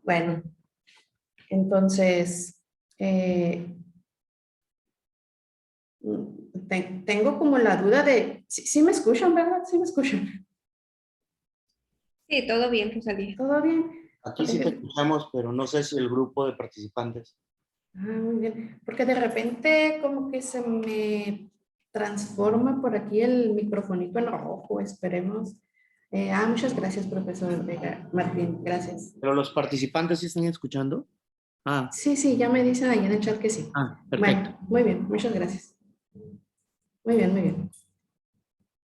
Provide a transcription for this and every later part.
Bueno, entonces, tengo como la duda de, ¿sí me escuchan, verdad? ¿Sí me escuchan? Sí, todo bien, Rosalía. ¿Todo bien? Aquí sí te escuchamos, pero no sé si el grupo de participantes. Muy bien, porque de repente como que se me transforma por aquí el microfonito en rojo, esperemos. Muchas gracias, profesor Martín, gracias. ¿Pero los participantes sí están escuchando? Ah, Sí, ya me dicen ahí en el chat que sí. perfecto. Bueno, muy bien, muchas gracias. Muy bien, muy bien.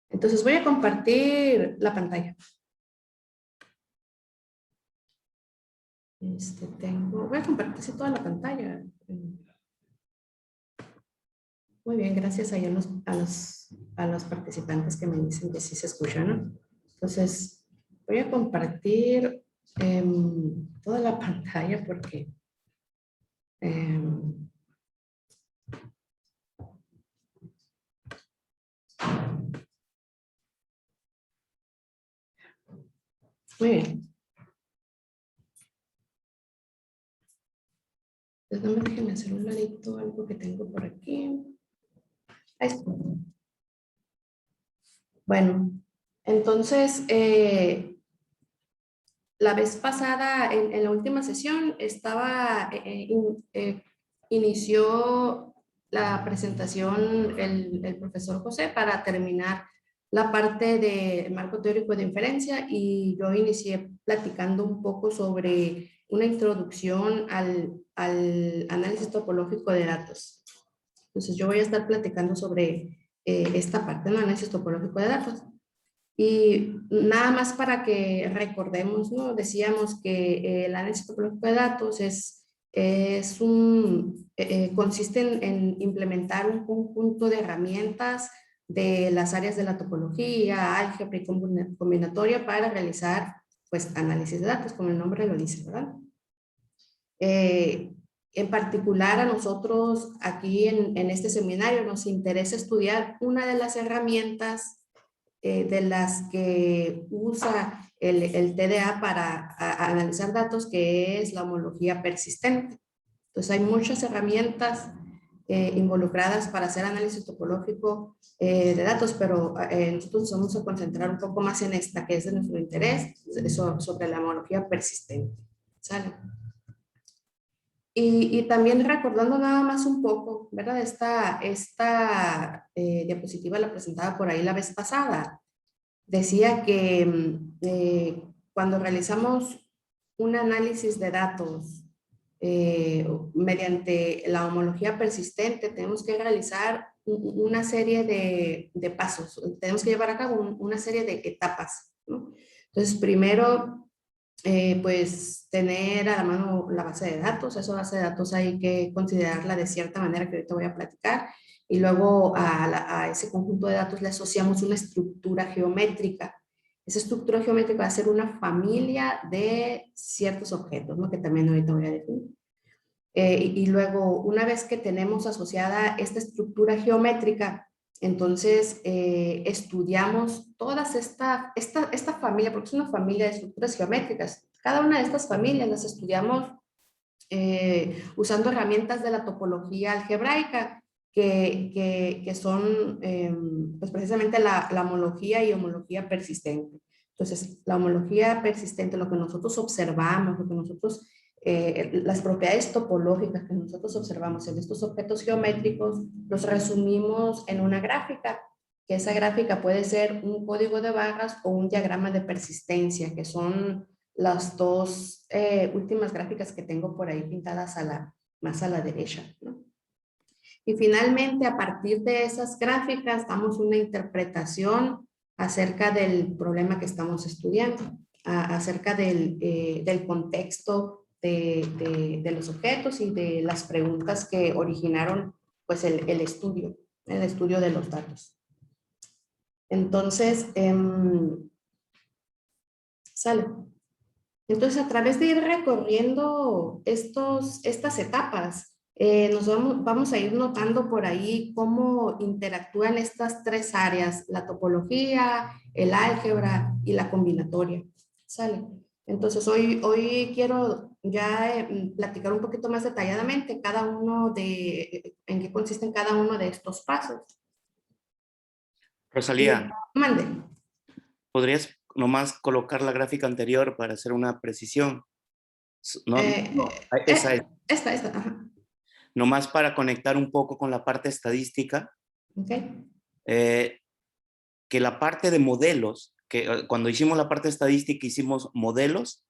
Entonces voy a compartir la pantalla. Voy a compartir toda la pantalla. Muy bien, gracias ahí a los participantes que me dicen que sí se escucha, ¿no? Entonces, voy a compartir toda la pantalla porque muy bien. Entonces, no me dejen hacer un ladito algo que tengo por aquí. Ahí está. Bueno, entonces, la vez pasada, en la última sesión, inició la presentación el profesor José para terminar la parte de marco teórico de inferencia y yo inicié platicando un poco sobre una introducción al análisis topológico de datos. Entonces yo voy a estar platicando sobre esta parte, ¿no? Análisis topológico de datos. Y nada más para que recordemos, ¿no? Decíamos que el análisis topológico de datos consiste en implementar un conjunto de herramientas de las áreas de la topología, álgebra y combinatoria para realizar, pues, análisis de datos, como el nombre lo dice, ¿verdad? En particular a nosotros aquí en este seminario nos interesa estudiar una de las herramientas de las que usa el TDA para analizar datos, que es la homología persistente. Entonces hay muchas herramientas involucradas para hacer análisis topológico de datos, pero nosotros vamos a concentrar un poco más en esta, que es de nuestro interés, sobre la homología persistente. ¿Sale? Y también recordando nada más un poco, ¿verdad? Esta diapositiva la presentaba por ahí la vez pasada. Decía que cuando realizamos un análisis de datos mediante la homología persistente, tenemos que realizar una serie de pasos, tenemos que llevar a cabo una serie de etapas, ¿no? Entonces, primero, pues tener a la mano la base de datos. Esa base de datos hay que considerarla de cierta manera que ahorita voy a platicar. Y luego a ese conjunto de datos le asociamos una estructura geométrica. Esa estructura geométrica va a ser una familia de ciertos objetos, ¿no? Que también ahorita voy a definir. Y luego, una vez que tenemos asociada esta estructura geométrica, entonces estudiamos toda esta familia, porque es una familia de estructuras geométricas. Cada una de estas familias las estudiamos usando herramientas de la topología algebraica, que son pues precisamente la homología y homología persistente. Entonces, la homología persistente, lo que nosotros observamos, las propiedades topológicas que nosotros observamos en estos objetos geométricos, los resumimos en una gráfica, que esa gráfica puede ser un código de barras o un diagrama de persistencia, que son las dos últimas gráficas que tengo por ahí pintadas más a la derecha, ¿no? Y finalmente, a partir de esas gráficas, damos una interpretación acerca del problema que estamos estudiando, acerca del contexto de los objetos y de las preguntas que originaron pues el estudio de los datos. Entonces, sale. Entonces, a través de ir recorriendo estas etapas, vamos a ir notando por ahí cómo interactúan estas tres áreas, la topología, el álgebra y la combinatoria. ¿Sale? Entonces, hoy quiero ya platicar un poquito más detalladamente cada uno en qué consisten cada uno de estos pasos. Rosalía, Mande. ¿podrías nomás colocar la gráfica anterior para hacer una precisión? No, esa es. Esta, ajá. Nomás para conectar un poco con la parte estadística, Ok. que la parte de modelos, que cuando hicimos la parte estadística hicimos modelos,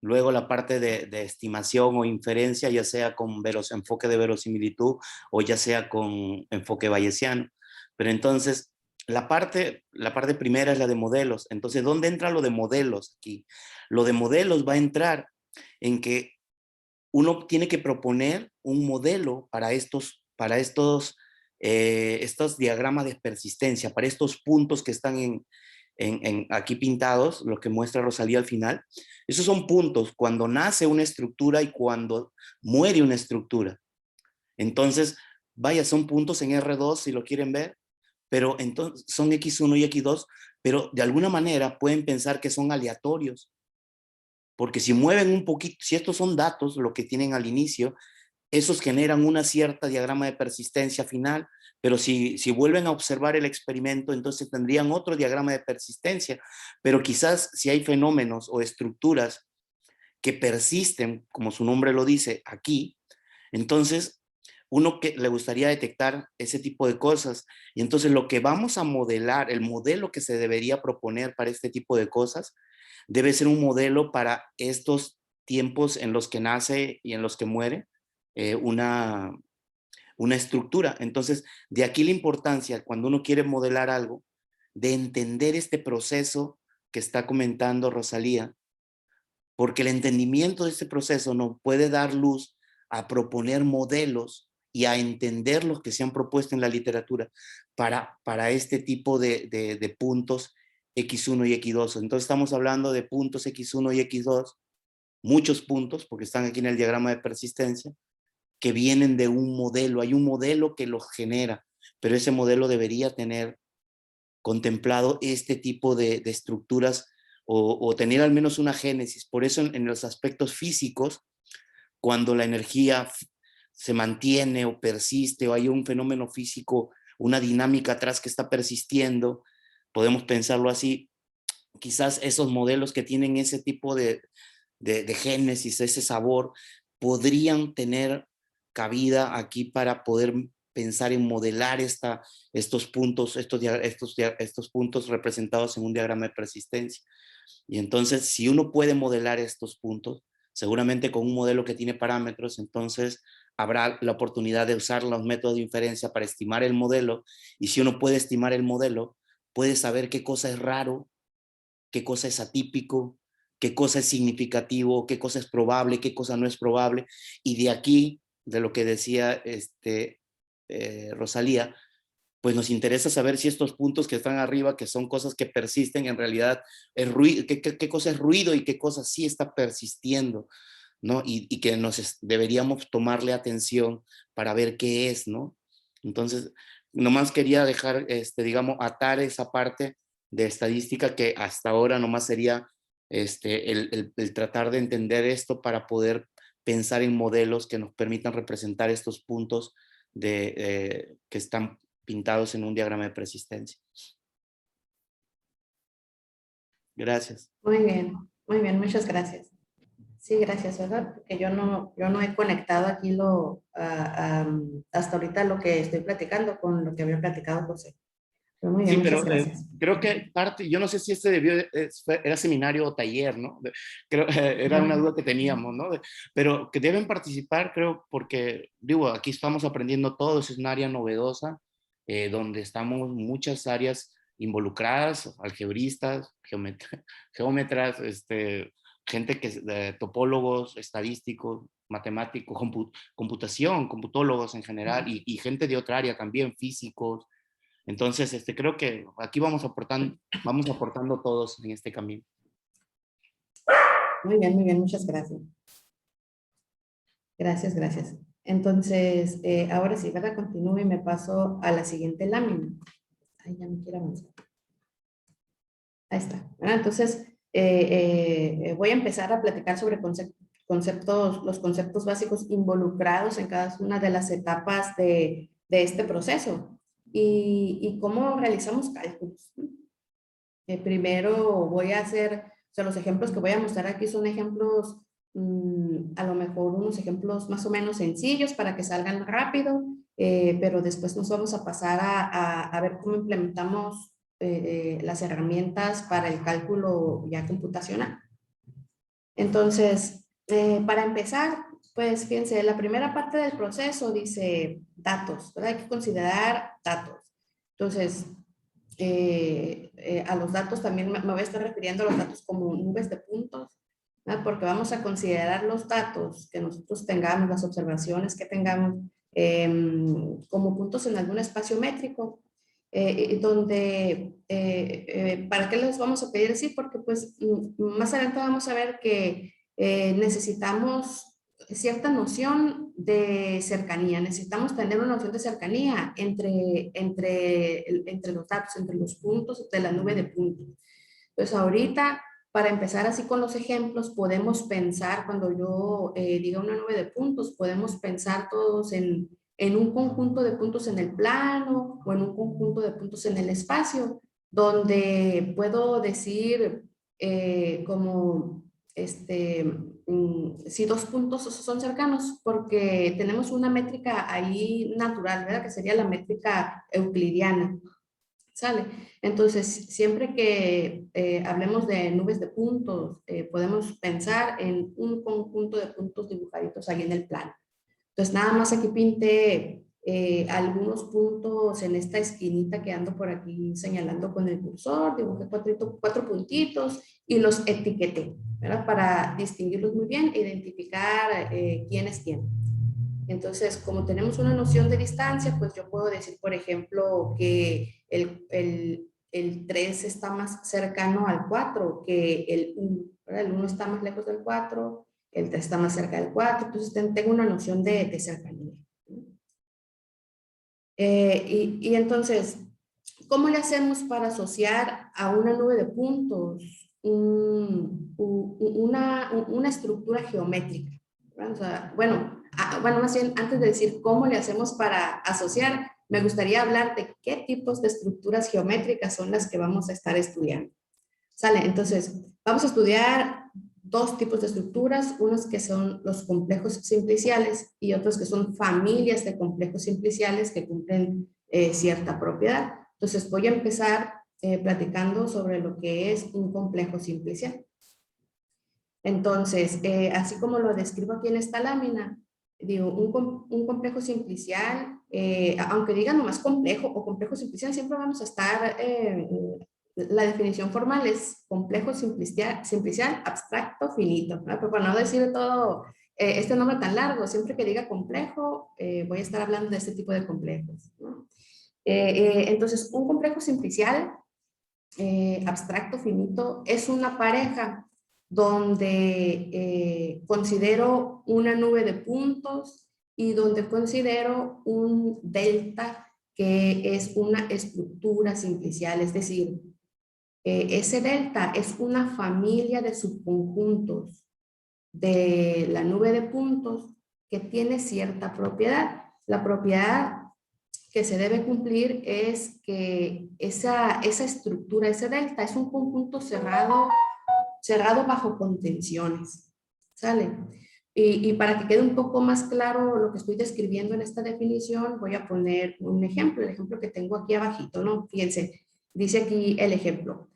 luego la parte de estimación o inferencia, ya sea con enfoque de verosimilitud o ya sea con enfoque bayesiano. Pero entonces, la parte primera es la de modelos. Entonces, ¿dónde entra lo de modelos aquí? Lo de modelos va a entrar en que uno tiene que proponer un modelo para estos diagramas de persistencia, para estos puntos que están aquí pintados, lo que muestra Rosalía al final. Esos son puntos cuando nace una estructura y cuando muere una estructura. Entonces, vaya, son puntos en R2 si lo quieren ver, pero entonces son X1 y X2, pero de alguna manera pueden pensar que son aleatorios, porque si mueven un poquito, si estos son datos, lo que tienen al inicio, esos generan una cierta diagrama de persistencia final, pero si vuelven a observar el experimento, entonces tendrían otro diagrama de persistencia, pero quizás si hay fenómenos o estructuras que persisten, como su nombre lo dice, aquí, entonces uno que le gustaría detectar ese tipo de cosas, y entonces lo que vamos a modelar, el modelo que se debería proponer para este tipo de cosas, debe ser un modelo para estos tiempos en los que nace y en los que muere una estructura. Entonces, de aquí la importancia, cuando uno quiere modelar algo, de entender este proceso que está comentando Rosalía, porque el entendimiento de este proceso nos puede dar luz a proponer modelos y a entender los que se han propuesto en la literatura para este tipo de puntos X1 y X2. Entonces estamos hablando de puntos X1 y X2, muchos puntos, porque están aquí en el diagrama de persistencia, que vienen de un modelo. Hay un modelo que los genera, pero ese modelo debería tener contemplado este tipo de estructuras o tener al menos una génesis. Por eso en los aspectos físicos, cuando la energía se mantiene o persiste o hay un fenómeno físico, una dinámica atrás que está persistiendo, podemos pensarlo así, quizás esos modelos que tienen ese tipo de génesis, ese sabor, podrían tener cabida aquí para poder pensar en modelar estos puntos, estos puntos representados en un diagrama de persistencia. Y entonces, si uno puede modelar estos puntos, seguramente con un modelo que tiene parámetros, entonces habrá la oportunidad de usar los métodos de inferencia para estimar el modelo. Y si uno puede estimar el modelo, puede saber qué cosa es raro, qué cosa es atípico, qué cosa es significativo, qué cosa es probable, qué cosa no es probable. Y de aquí, de lo que decía Rosalía, pues nos interesa saber si estos puntos que están arriba, que son cosas que persisten, en realidad es ruido, qué cosa es ruido y qué cosa sí está persistiendo, ¿no? Y que deberíamos tomarle atención para ver qué es, ¿no? Entonces, nomás quería dejar, digamos, atar esa parte de estadística que hasta ahora nomás sería el tratar de entender esto para poder pensar en modelos que nos permitan representar estos puntos que están pintados en un diagrama de persistencia. Gracias. Muy bien, muchas gracias. Sí, gracias, ¿verdad? Porque yo no he conectado aquí hasta ahorita lo que estoy platicando con lo que había platicado José. Pero muy bien, Sí, muchas pero gracias. creo que parte, yo no sé si era seminario o taller, ¿no? Creo, era una duda que teníamos, ¿no? Pero que deben participar, creo, porque, digo, aquí estamos aprendiendo todo, es una área novedosa, donde estamos muchas áreas involucradas, algebristas, geómetras, gente topólogos, estadísticos, matemáticos, computación, computólogos en general, y gente de otra área también, físicos. Entonces, creo que aquí vamos aportando todos en este camino. Muy bien, muchas gracias. Gracias. Entonces, ahora sí, ¿verdad? Continúo y me paso a la siguiente lámina. Ay, ya no quiero avanzar. Ahí está. ¿Verdad? Entonces, voy a empezar a platicar sobre los conceptos básicos involucrados en cada una de las etapas de este proceso y cómo realizamos cálculos. Primero voy a hacer, o sea, los ejemplos que voy a mostrar aquí son ejemplos, a lo mejor unos ejemplos más o menos sencillos para que salgan rápido, pero después nos vamos a pasar a ver cómo implementamos las herramientas para el cálculo ya computacional. Entonces, para empezar, pues fíjense, la primera parte del proceso dice datos, ¿verdad? Hay que considerar datos. Entonces, a los datos también me voy a estar refiriendo a los datos como nubes de puntos, ¿verdad? Porque vamos a considerar los datos que nosotros tengamos, las observaciones que tengamos, como puntos en algún espacio métrico, donde, ¿para qué les vamos a pedir así? Porque pues más adelante vamos a ver que necesitamos cierta noción de cercanía, necesitamos tener una noción de cercanía entre los datos, entre los puntos de la nube de puntos. Pues ahorita, para empezar así con los ejemplos, podemos pensar, cuando yo diga una nube de puntos, podemos pensar todos en un conjunto de puntos en el plano o en un conjunto de puntos en el espacio, donde puedo decir como si dos puntos son cercanos, porque tenemos una métrica ahí natural, ¿verdad? Que sería la métrica euclidiana. ¿Sale? Entonces, siempre que hablemos de nubes de puntos, podemos pensar en un conjunto de puntos dibujaditos ahí en el plano. Entonces, nada más aquí pinté algunos puntos en esta esquinita que ando por aquí señalando con el cursor, dibujé cuatro puntitos y los etiqueté, ¿verdad? Para distinguirlos muy bien e identificar quién es quién. Entonces, como tenemos una noción de distancia, pues yo puedo decir, por ejemplo, que el 3 está más cercano al 4 que el 1, ¿verdad? El 1 está más lejos del 4, el 3 está más cerca del 4, entonces tengo una noción de cercanía. Y entonces, ¿cómo le hacemos para asociar a una nube de puntos una estructura geométrica? O sea, bueno, más bien, antes de decir cómo le hacemos para asociar, me gustaría hablar de qué tipos de estructuras geométricas son las que vamos a estar estudiando. ¿Sale? Entonces, vamos a estudiar dos tipos de estructuras, unos que son los complejos simpliciales y otros que son familias de complejos simpliciales que cumplen cierta propiedad. Entonces, voy a empezar platicando sobre lo que es un complejo simplicial. Entonces, así como lo describo aquí en esta lámina, digo, un complejo simplicial, aunque diga nomás complejo o complejo simplicial, siempre vamos a estar, la definición formal es complejo simplicial abstracto finito, ¿no? Pero para no decir todo este nombre tan largo, siempre que diga complejo, voy a estar hablando de este tipo de complejos, ¿no? Entonces, un complejo simplicial abstracto finito es una pareja donde considero una nube de puntos y donde considero un delta que es una estructura simplicial, es decir, ese delta es una familia de subconjuntos de la nube de puntos que tiene cierta propiedad. La propiedad que se debe cumplir es que esa estructura, ese delta, es un conjunto cerrado bajo contenciones, ¿sale? Y para que quede un poco más claro lo que estoy describiendo en esta definición, voy a poner un ejemplo, el ejemplo que tengo aquí abajito, ¿no? Fíjense, dice aquí el ejemplo.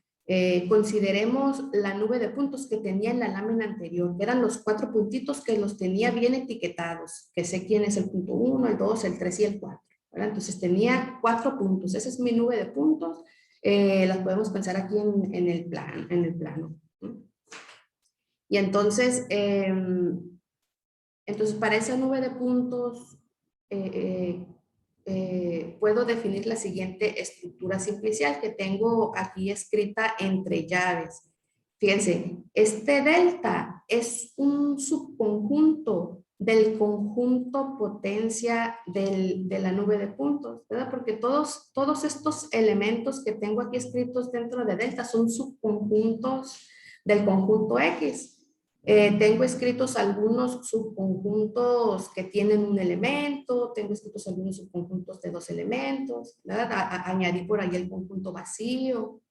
Consideremos la nube de puntos que tenía en la lámina anterior, que eran los 4 puntitos que los tenía bien etiquetados, que sé quién es el punto 1, el 2, el 3 y el 4. ¿Verdad? Entonces tenía 4 puntos, esa es mi nube de puntos, las podemos pensar aquí en el plano. Y entonces, para esa nube de puntos, puedo definir la siguiente estructura simplicial que tengo aquí escrita entre llaves. Fíjense, este delta es un subconjunto del conjunto potencia de la nube de puntos, ¿verdad? Porque todos estos elementos que tengo aquí escritos dentro de delta son subconjuntos del conjunto X. Tengo escritos algunos subconjuntos que tienen un elemento, tengo escritos algunos subconjuntos de 2 elementos, ¿verdad? Añadí por ahí el conjunto vacío.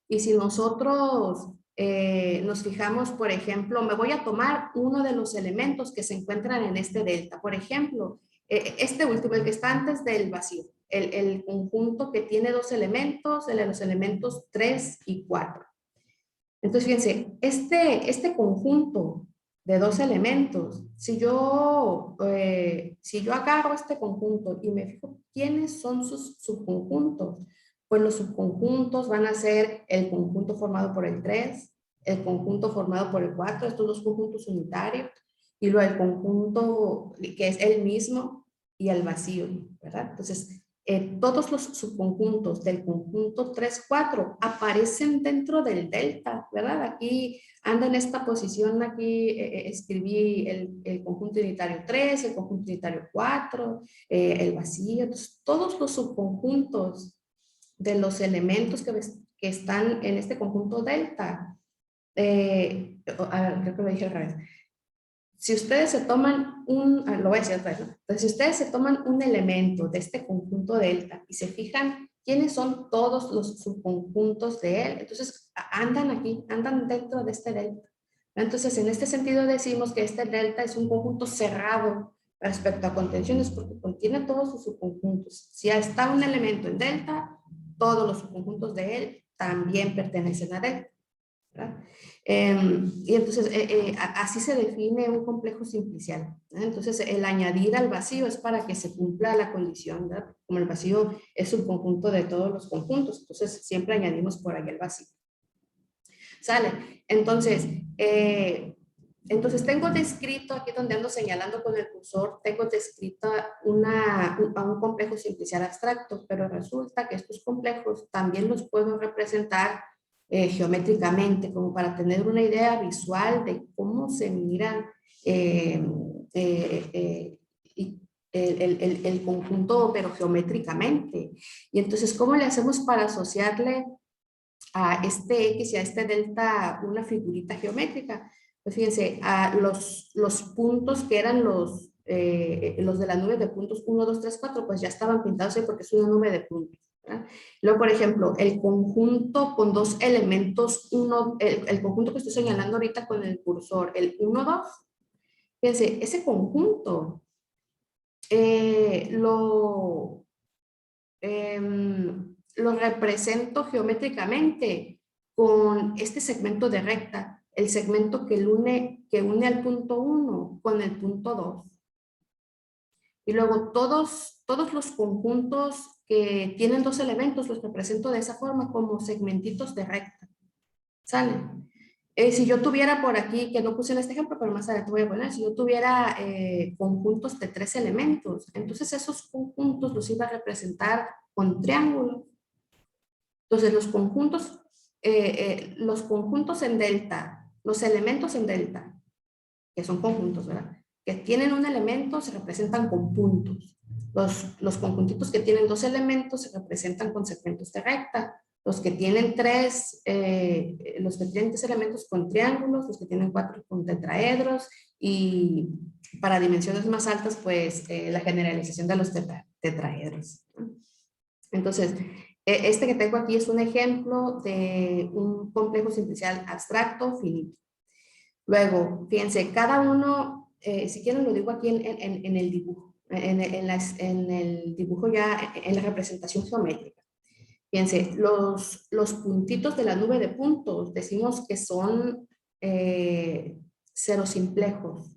Y si nosotros nos fijamos, por ejemplo, me voy a tomar uno de los elementos que se encuentran en este delta. Por ejemplo, este último, el que está antes del vacío, el conjunto que tiene 2 elementos, de los elementos 3 y 4. Entonces, fíjense, este conjunto de 2 elementos, si yo agarro este conjunto y me fijo quiénes son sus subconjuntos, pues los subconjuntos van a ser el conjunto formado por el 3, el conjunto formado por el 4, estos dos conjuntos unitarios, y luego el conjunto que es el mismo y el vacío, ¿verdad? Entonces, todos los subconjuntos del conjunto 3, 4 aparecen dentro del delta, ¿verdad? Aquí anda en esta posición, aquí escribí el conjunto unitario 3, el conjunto unitario 4, el vacío. Entonces, todos los subconjuntos de los elementos que están en este conjunto delta, creo que lo dije al revés. Si ustedes se toman lo voy a decir otra vez, ¿no? Entonces, si ustedes se toman un elemento de este conjunto delta y se fijan quiénes son todos los subconjuntos de él, entonces andan aquí, andan dentro de este delta. Entonces, en este sentido decimos que este delta es un conjunto cerrado respecto a contenciones porque contiene todos sus subconjuntos. Si está un elemento en delta, todos los subconjuntos de él también pertenecen a delta, ¿verdad? Y entonces así se define un complejo simplicial, ¿verdad? Entonces el añadir al vacío es para que se cumpla la condición, ¿verdad? Como el vacío es un conjunto de todos los conjuntos, entonces siempre añadimos por ahí el vacío. ¿Sale? Entonces tengo descrito, aquí donde ando señalando con el cursor, tengo descrito un complejo simplicial abstracto, pero resulta que estos complejos también los puedo representar geométricamente, como para tener una idea visual de cómo se miran el conjunto, pero geométricamente. Y entonces, ¿cómo le hacemos para asociarle a este X y a este delta una figurita geométrica? Pues fíjense, a los puntos que eran los de la nube de puntos 1, 2, 3, 4, pues ya estaban pintados ahí porque es una nube de puntos, ¿verdad? Luego, por ejemplo, el conjunto con 2 elementos, el conjunto que estoy señalando ahorita con el cursor, el 1, 2, fíjense, ese conjunto lo represento geométricamente con este segmento de recta, el segmento que une al punto 1 con el punto 2. Y luego todos los conjuntos que tienen 2 elementos los represento de esa forma como segmentitos de recta. ¿Sale? Si yo tuviera por aquí, que no puse en este ejemplo, pero más adelante voy a poner, si yo tuviera conjuntos de 3 elementos, entonces esos conjuntos los iba a representar con triángulos. Entonces los conjuntos en delta, los elementos en delta, que son conjuntos, ¿verdad? Que tienen un elemento se representan con puntos. Los conjuntitos que tienen 2 elementos se representan con segmentos de recta. Los que tienen 3 elementos con triángulos, los que tienen 4 con tetraedros, y para dimensiones más altas, pues la generalización de los tetraedros. Entonces, este que tengo aquí es un ejemplo de un complejo simplicial abstracto finito. Luego, fíjense, cada uno, si quieren lo digo aquí en el dibujo, en el dibujo ya, en la representación geométrica. Fíjense, los puntitos de la nube de puntos, decimos que son cerossimplejos.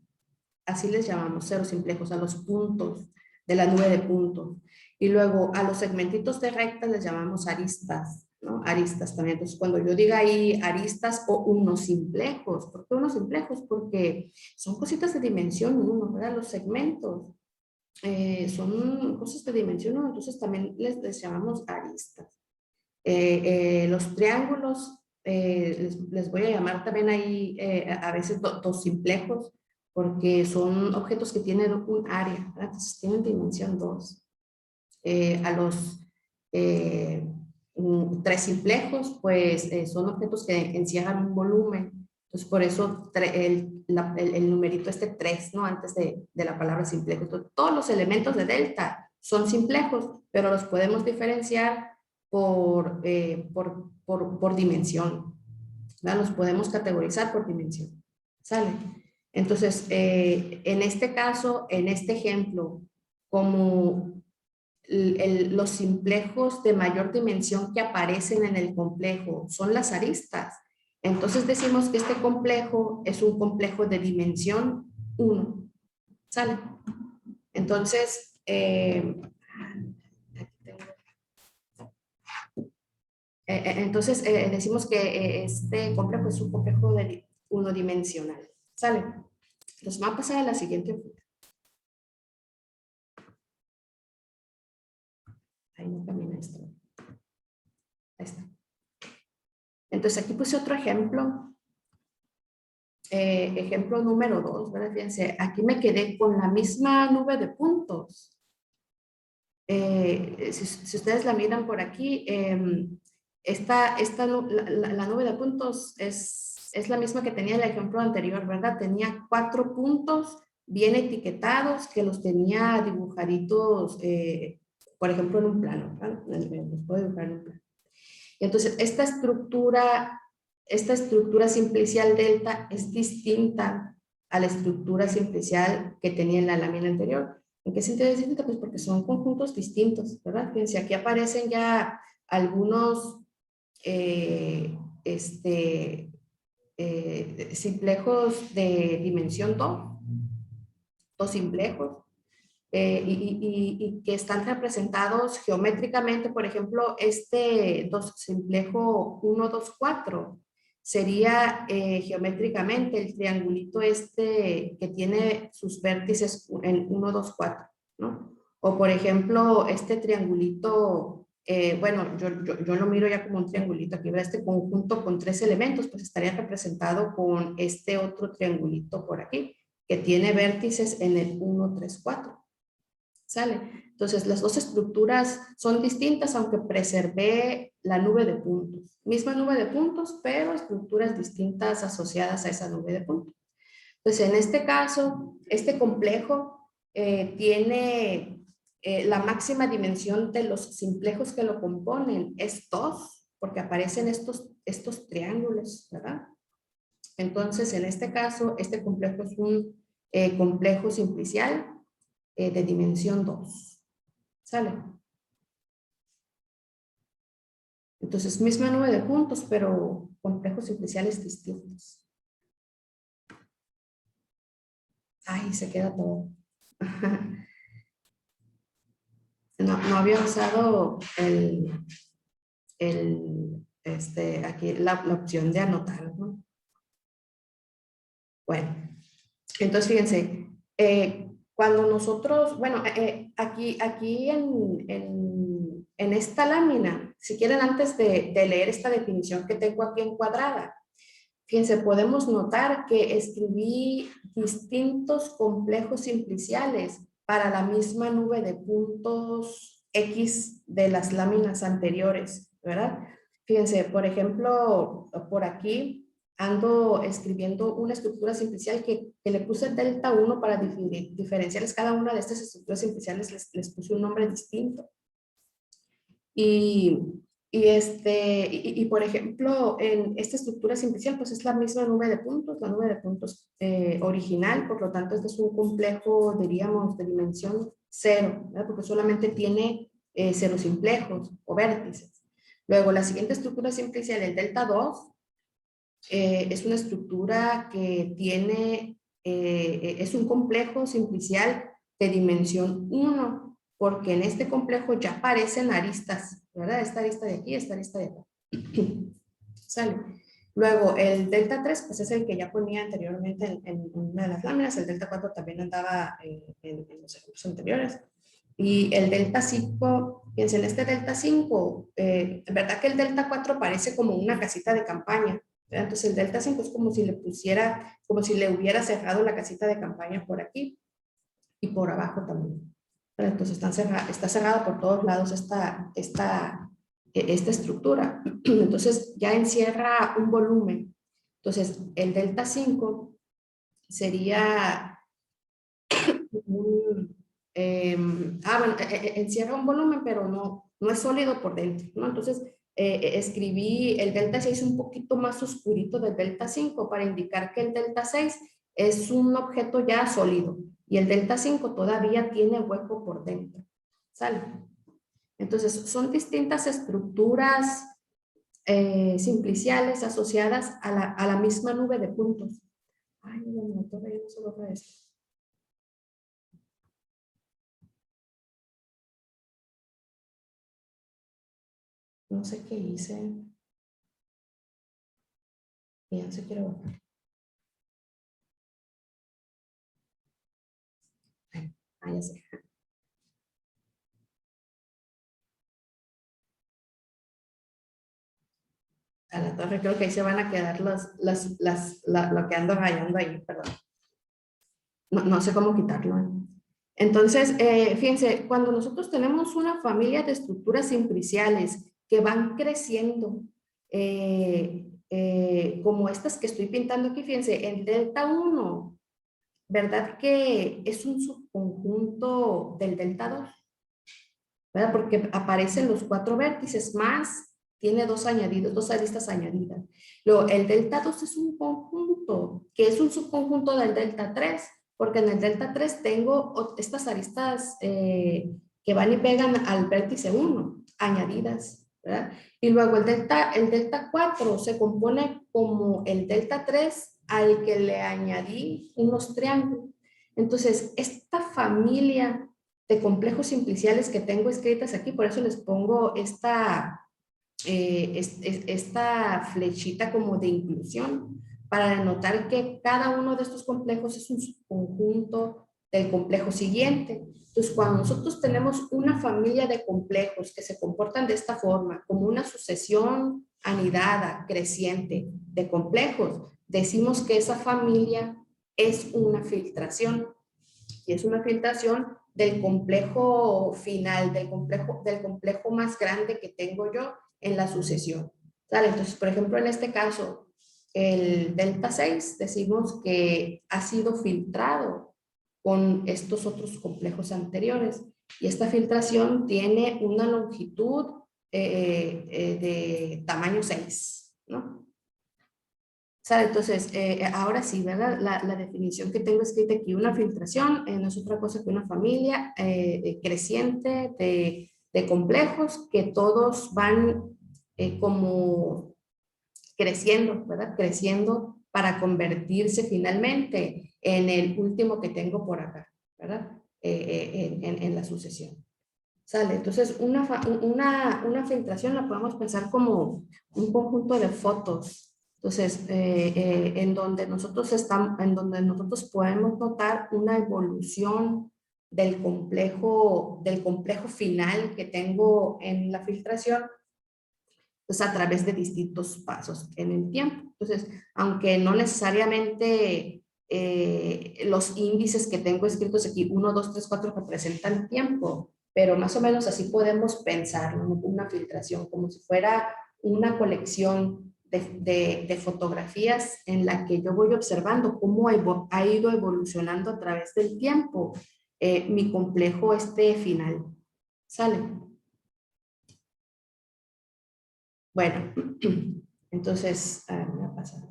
Así les llamamos, cerossimplejos, a los puntos de la nube de puntos. Y luego a los segmentitos de recta les llamamos aristas, ¿no? Aristas también. Entonces, cuando yo diga ahí aristas o unos simplejos, ¿por qué unos simplejos? Porque son cositas de dimensión 1, ¿verdad? Los segmentos son cosas de dimensión 1, entonces también les llamamos aristas. Los triángulos, les voy a llamar también ahí a veces dos simplejos, porque son objetos que tienen un área, ¿verdad? Entonces tienen dimensión 2. 3 simplejos, pues son objetos que encierran un volumen. Entonces, por eso el numerito 3, ¿no? Antes de la palabra simplejo. Entonces, todos los elementos de delta son simplejos, pero los podemos diferenciar por dimensión. ¿Verdad? Los podemos categorizar por dimensión. ¿Sale? Entonces, en este caso, en este ejemplo, como los simplejos de mayor dimensión que aparecen en el complejo son las aristas, entonces decimos que este complejo es un complejo de dimensión 1. ¿Sale? Entonces, decimos que este complejo es un complejo de unidimensional. ¿Sale? Entonces, va a pasar a la siguiente figura. Ahí no camina esto. Ahí está. Entonces, aquí puse otro ejemplo. Ejemplo número 2, ¿verdad? Fíjense, aquí me quedé con la misma nube de puntos. Si ustedes la miran por aquí, la nube de puntos es la misma que tenía el ejemplo anterior, ¿verdad? Tenía 4 puntos bien etiquetados que los tenía dibujaditos, por ejemplo, en un plano, ¿verdad? Los puedo dibujar en un plano. Y entonces, esta estructura simplicial delta es distinta a la estructura simplicial que tenía en la lámina anterior. ¿En qué sentido es distinta? Pues porque son conjuntos distintos, ¿verdad? Fíjense, aquí aparecen ya algunos simplejos de dimensión 2 simplejos, y que están representados geométricamente. Por ejemplo, este simplejo 1, 2, 4 sería geométricamente el triangulito que tiene sus vértices en 1, 2, 4, ¿no? O por ejemplo, este triangulito, bueno, yo lo miro ya como un triangulito aquí, ¿verdad? Este conjunto con 3 elementos, pues estaría representado con este otro triangulito por aquí, que tiene vértices en el 1, 3, 4. ¿Sale? Entonces, las dos estructuras son distintas, aunque preservé la nube de puntos. Misma nube de puntos, pero estructuras distintas asociadas a esa nube de puntos. Entonces, en este caso, este complejo tiene la máxima dimensión de los simplejos que lo componen, es 2, porque aparecen estos triángulos, ¿verdad? Entonces, en este caso, este complejo es un complejo simplicial de dimensión 2. ¿Sale? Entonces, misma nube de puntos, pero complejos simpliciales distintos. Ay, se queda todo. No había usado aquí la opción de anotar, ¿no? Bueno, entonces fíjense, cuando nosotros, bueno, aquí en esta lámina, si quieren antes de leer esta definición que tengo aquí encuadrada, fíjense, podemos notar que escribí distintos complejos simpliciales para la misma nube de puntos X de las láminas anteriores, ¿verdad? Fíjense, por ejemplo, por aquí ando escribiendo una estructura simplicial que le puse delta 1 para diferenciarles cada una de estas estructuras simpliciales, les puse un nombre distinto. Y por ejemplo, en esta estructura simplicial, pues es la misma nube de puntos, la nube de puntos original, por lo tanto, este es un complejo, diríamos, de dimensión 0, ¿verdad? Porque solamente tiene 0 simplejos o vértices. Luego, la siguiente estructura simplicial, el delta 2, es una estructura que tiene, es un complejo simplicial de dimensión 1, porque en este complejo ya aparecen aristas, ¿verdad? Esta arista de aquí, esta arista de acá. ¿Sale? Luego, el delta 3, pues es el que ya ponía anteriormente en una de las láminas. El delta 4 también andaba en los ejemplos anteriores. Y el delta 5, fíjense, en este delta 5, ¿verdad que el delta 4 parece como una casita de campaña? Entonces el delta 5 es como si le pusiera, como si le hubiera cerrado la casita de campaña por aquí y por abajo también. Entonces está cerrada por todos lados esta esta estructura. Entonces ya encierra un volumen. Entonces el delta 5 sería un, bueno, encierra un volumen, pero no es sólido por dentro, ¿no? Entonces escribí el delta 6 un poquito más oscurito del delta 5 para indicar que el delta 6 es un objeto ya sólido y el delta 5 todavía tiene hueco por dentro. ¿Sale? Entonces son distintas estructuras simpliciales asociadas a la misma nube de puntos. Ay, no, todavía no se logra esto. No sé qué hice. Ya no se quiere borrar. Ah, ya sé. A la torre, creo que ahí se van a quedar lo que ando rayando ahí, perdón. No sé cómo quitarlo. Entonces, fíjense, cuando nosotros tenemos una familia de estructuras simpliciales que van creciendo, como estas que estoy pintando aquí, fíjense, el delta 1, ¿verdad que es un subconjunto del delta 2? ¿Verdad? Porque aparecen los 4 vértices más, tiene 2 añadidos, 2 aristas añadidas. Luego, el delta 2 es un conjunto, que es un subconjunto del delta 3, porque en el delta 3 tengo estas aristas que van y pegan al vértice 1, añadidas, ¿verdad? Y luego el delta 4 se compone como el delta 3 al que le añadí unos triángulos. Entonces, esta familia de complejos simpliciales que tengo escritas aquí, por eso les pongo esta flechita como de inclusión, para denotar que cada uno de estos complejos es un subconjunto del complejo siguiente. Entonces, cuando nosotros tenemos una familia de complejos que se comportan de esta forma, como una sucesión anidada, creciente de complejos, decimos que esa familia es una filtración. Y es una filtración del complejo final, del complejo más grande que tengo yo en la sucesión. ¿Sale? Entonces, por ejemplo, en este caso, el delta 6 decimos que ha sido filtrado con estos otros complejos anteriores. Y esta filtración tiene una longitud de tamaño 6, ¿no? ¿Sale? Entonces, ahora sí, ¿verdad? La definición que tengo escrita aquí, una filtración no es otra cosa que una familia creciente de complejos que todos van como creciendo, ¿verdad? Creciendo para convertirse finalmente en el último que tengo por acá, ¿verdad? En la sucesión. ¿Sale? Entonces, una filtración la podemos pensar como un conjunto de fotos. Entonces, en donde nosotros podemos notar una evolución del complejo final que tengo en la filtración, pues a través de distintos pasos en el tiempo. Entonces, aunque no necesariamente los índices que tengo escritos aquí, 1, 2, 3, 4, representan tiempo, pero más o menos así podemos pensar, ¿no? Una filtración, como si fuera una colección de fotografías en la que yo voy observando cómo ha ido evolucionando a través del tiempo mi complejo final. ¿Sale? Bueno, entonces, me ha pasado.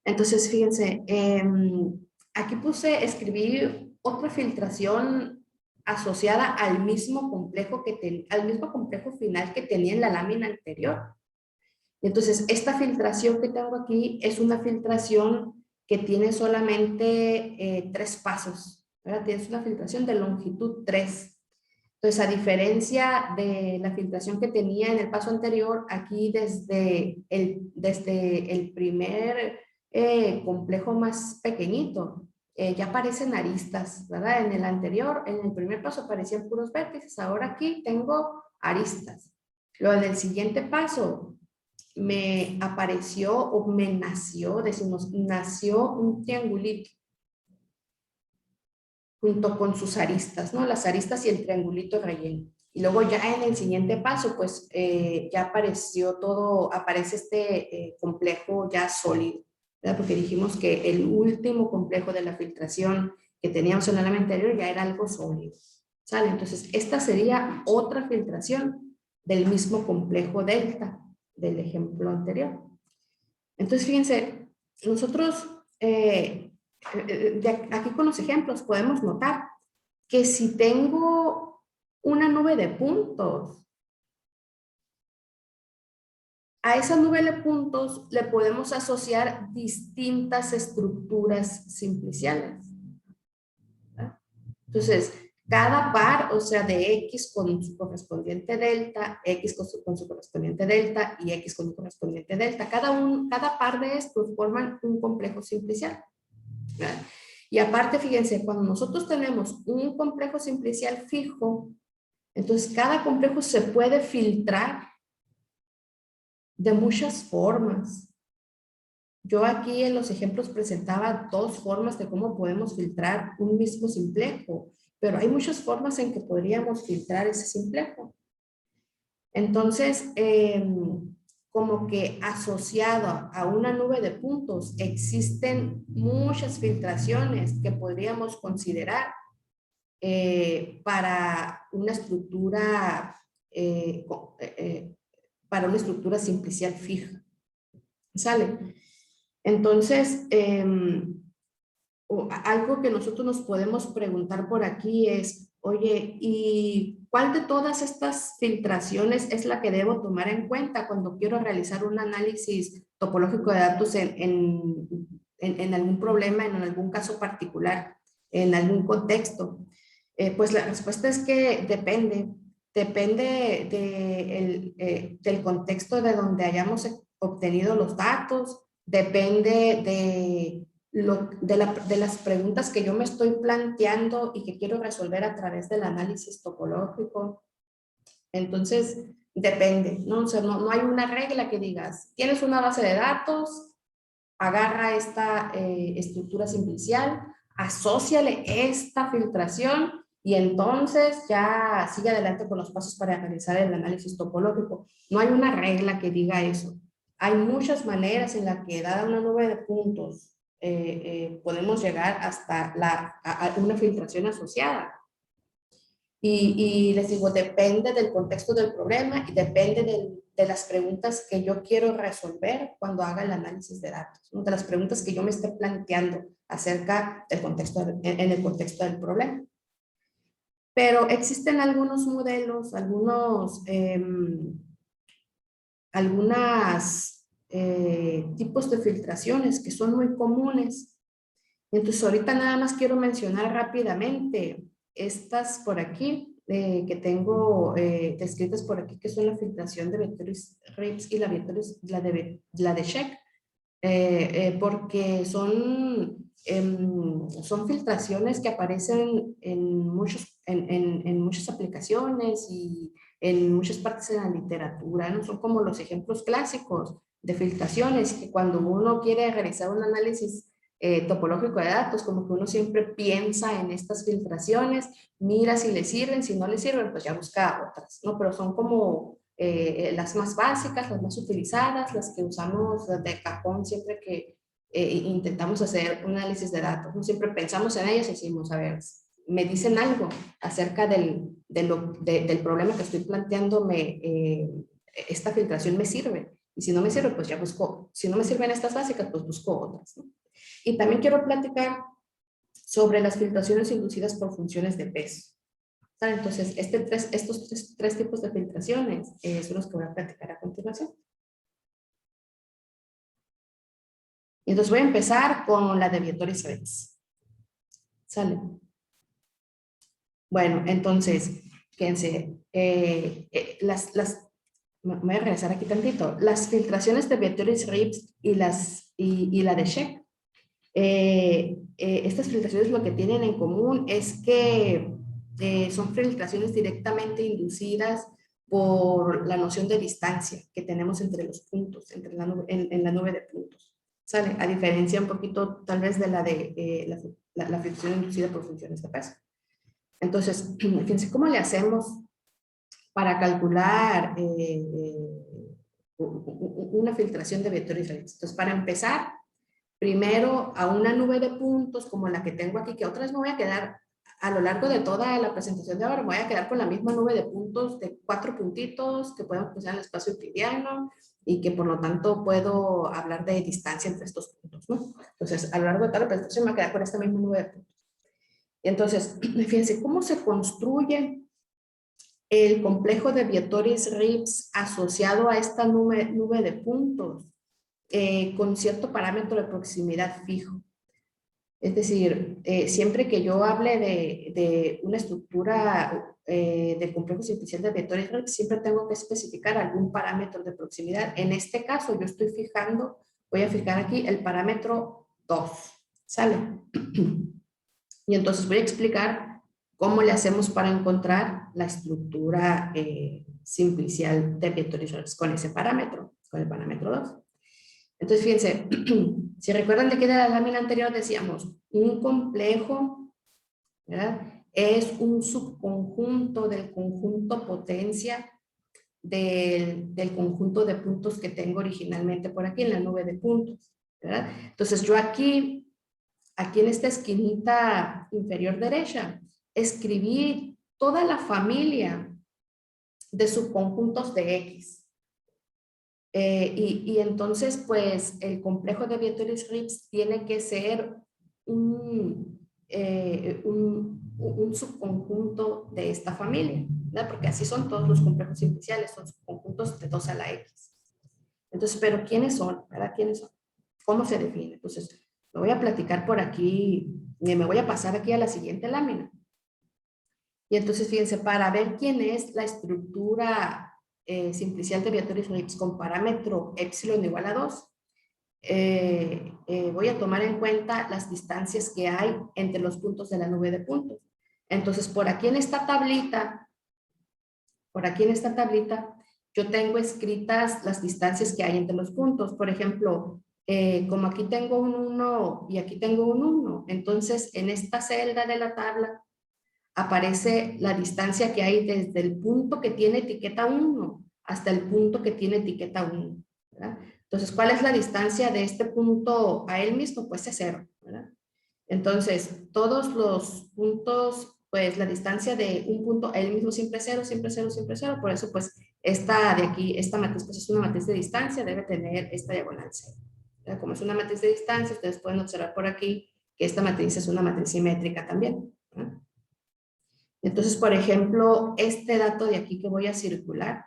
Entonces, fíjense, aquí escribí otra filtración asociada al mismo complejo final que tenía en la lámina anterior. Entonces, esta filtración que tengo aquí es una filtración que tiene solamente 3 pasos, ¿verdad? Es una filtración de longitud 3. Entonces, a diferencia de la filtración que tenía en el paso anterior, aquí desde el primer complejo más pequeñito, ya aparecen aristas, ¿verdad? En el anterior, en el primer paso aparecían puros vértices, ahora aquí tengo aristas. Luego, en el siguiente paso, me apareció o me nació, decimos, nació un triangulito junto con sus aristas, ¿no? Las aristas y el triangulito relleno. Y luego ya en el siguiente paso, pues ya apareció todo, aparece este complejo ya sólido, ¿verdad? Porque dijimos que el último complejo de la filtración que teníamos en el lámina anterior ya era algo sólido, ¿sale? Entonces, esta sería otra filtración del mismo complejo delta del ejemplo anterior. Entonces, fíjense, nosotros aquí con los ejemplos podemos notar que si tengo una nube de puntos, a esa nube de puntos le podemos asociar distintas estructuras simpliciales, ¿verdad? Entonces, cada par, o sea, de X con su correspondiente delta, X con su correspondiente delta y X con su correspondiente delta, cada par de estos forman un complejo simplicial, ¿verdad? Y aparte, fíjense, cuando nosotros tenemos un complejo simplicial fijo, entonces cada complejo se puede filtrar de muchas formas. Yo aquí en los ejemplos presentaba dos formas de cómo podemos filtrar un mismo simplejo, pero hay muchas formas en que podríamos filtrar ese simplejo. Entonces, como que asociado a una nube de puntos, existen muchas filtraciones que podríamos considerar para una estructura simplicial fija. ¿Sale? Entonces, algo que nosotros nos podemos preguntar por aquí es, oye, ¿y cuál de todas estas filtraciones es la que debo tomar en cuenta cuando quiero realizar un análisis topológico de datos en algún problema, en algún caso particular, en algún contexto? Pues la respuesta es que depende del contexto de donde hayamos obtenido los datos, depende de las preguntas que yo me estoy planteando y que quiero resolver a través del análisis topológico. Entonces, depende, ¿no? O sea, no hay una regla que digas, tienes una base de datos, agarra esta estructura simplicial, asóciale esta filtración y entonces ya sigue adelante con los pasos para realizar el análisis topológico. No hay una regla que diga eso. Hay muchas maneras en las que, dada una nube de puntos, podemos llegar hasta a una filtración asociada. Y les digo, depende del contexto del problema y depende de las preguntas que yo quiero resolver cuando haga el análisis de datos, ¿no? De las preguntas que yo me esté planteando acerca del contexto, en el contexto del problema. Pero existen algunos modelos, tipos de filtraciones que son muy comunes. Entonces, ahorita nada más quiero mencionar rápidamente estas por aquí, que tengo descritas por aquí, que son la filtración de vectores RIPS y la de Sheck, porque son filtraciones que aparecen en muchas aplicaciones y en muchas partes de la literatura, ¿no? Son como los ejemplos clásicos de filtraciones que cuando uno quiere realizar un análisis topológico de datos, como que uno siempre piensa en estas filtraciones, mira si le sirven, si no le sirven, pues ya busca otras, ¿no? Pero son como las más básicas, las más utilizadas, las que usamos de cajón siempre que intentamos hacer un análisis de datos, ¿no? Siempre pensamos en ellas y decimos, a ver, me dicen algo acerca del problema que estoy planteándome, esta filtración me sirve, y si no me sirve, pues ya busco, si no me sirven estas básicas, pues busco otras, ¿no? Y también quiero platicar sobre las filtraciones inducidas por funciones de peso. Entonces, estos tres tipos de filtraciones son los que voy a platicar a continuación. Y entonces voy a empezar con la de Vietoris-Reitz. ¿Sale? Bueno, entonces, fíjense, me voy a regresar aquí tantito. Las filtraciones de Vietoris-Reitz y la de Sheck, estas filtraciones lo que tienen en común es que son filtraciones directamente inducidas por la noción de distancia que tenemos entre los puntos, en la nube de puntos. ¿Sale? A diferencia un poquito tal vez de la filtración inducida por funciones de peso. Entonces, fíjense, ¿cómo le hacemos para calcular una filtración de vectores reales. Entonces, para empezar, primero a una nube de puntos como la que tengo aquí, que otras me voy a quedar a lo largo de toda la presentación de ahora, me voy a quedar con la misma nube de puntos de 4 puntitos que pueden cruzar el espacio euclidiano y que por lo tanto puedo hablar de distancia entre estos puntos, ¿no? Entonces, a lo largo de toda la presentación me voy a quedar con esta misma nube de puntos. Y entonces, fíjense cómo se construye el complejo de Vietoris-Rips asociado a esta nube de puntos con cierto parámetro de proximidad fijo. Es decir, siempre que yo hable de una estructura del complejo superficial de Vietoris-Rips, siempre tengo que especificar algún parámetro de proximidad. En este caso, yo estoy fijando, voy a fijar aquí el parámetro 2. ¿Sale? Y entonces voy a explicar cómo le hacemos para encontrar la estructura simplicial de Vietoris-Rips con ese parámetro, con el parámetro 2. Entonces, fíjense, si recuerdan de aquí de la lámina anterior decíamos, un complejo, ¿verdad? Es un subconjunto del conjunto potencia del conjunto de puntos que tengo originalmente por aquí en la nube de puntos, ¿verdad? Entonces, yo aquí en esta esquinita inferior derecha, escribí toda la familia de subconjuntos de X. Y entonces, pues, el complejo de Vietoris-Rips tiene que ser un subconjunto de esta familia, ¿verdad? Porque así son todos los complejos simpliciales, son subconjuntos de 2 a la X. Entonces, ¿pero quiénes son? ¿Verdad? ¿Quiénes son? ¿Cómo se define? Entonces, lo voy a platicar por aquí, me voy a pasar aquí a la siguiente lámina. Y entonces, fíjense, para ver quién es la estructura simplicial de Vietoris-Rips con parámetro epsilon igual a 2, voy a tomar en cuenta las distancias que hay entre los puntos de la nube de puntos. Entonces, por aquí en esta tablita, yo tengo escritas las distancias que hay entre los puntos. Por ejemplo, como aquí tengo un 1 y aquí tengo un 1, entonces en esta celda de la tabla aparece la distancia que hay desde el punto que tiene etiqueta 1 hasta el punto que tiene etiqueta 1, ¿verdad? Entonces, ¿cuál es la distancia de este punto a él mismo? Pues es 0, ¿verdad? Entonces, todos los puntos, pues la distancia de un punto a él mismo siempre es 0, siempre es 0, siempre es 0. Por eso, pues, esta de aquí, esta matriz, pues es una matriz de distancia, debe tener esta diagonal 0. ¿Verdad? Como es una matriz de distancia, ustedes pueden observar por aquí que esta matriz es una matriz simétrica también, ¿verdad? Entonces, por ejemplo, este dato de aquí que voy a circular,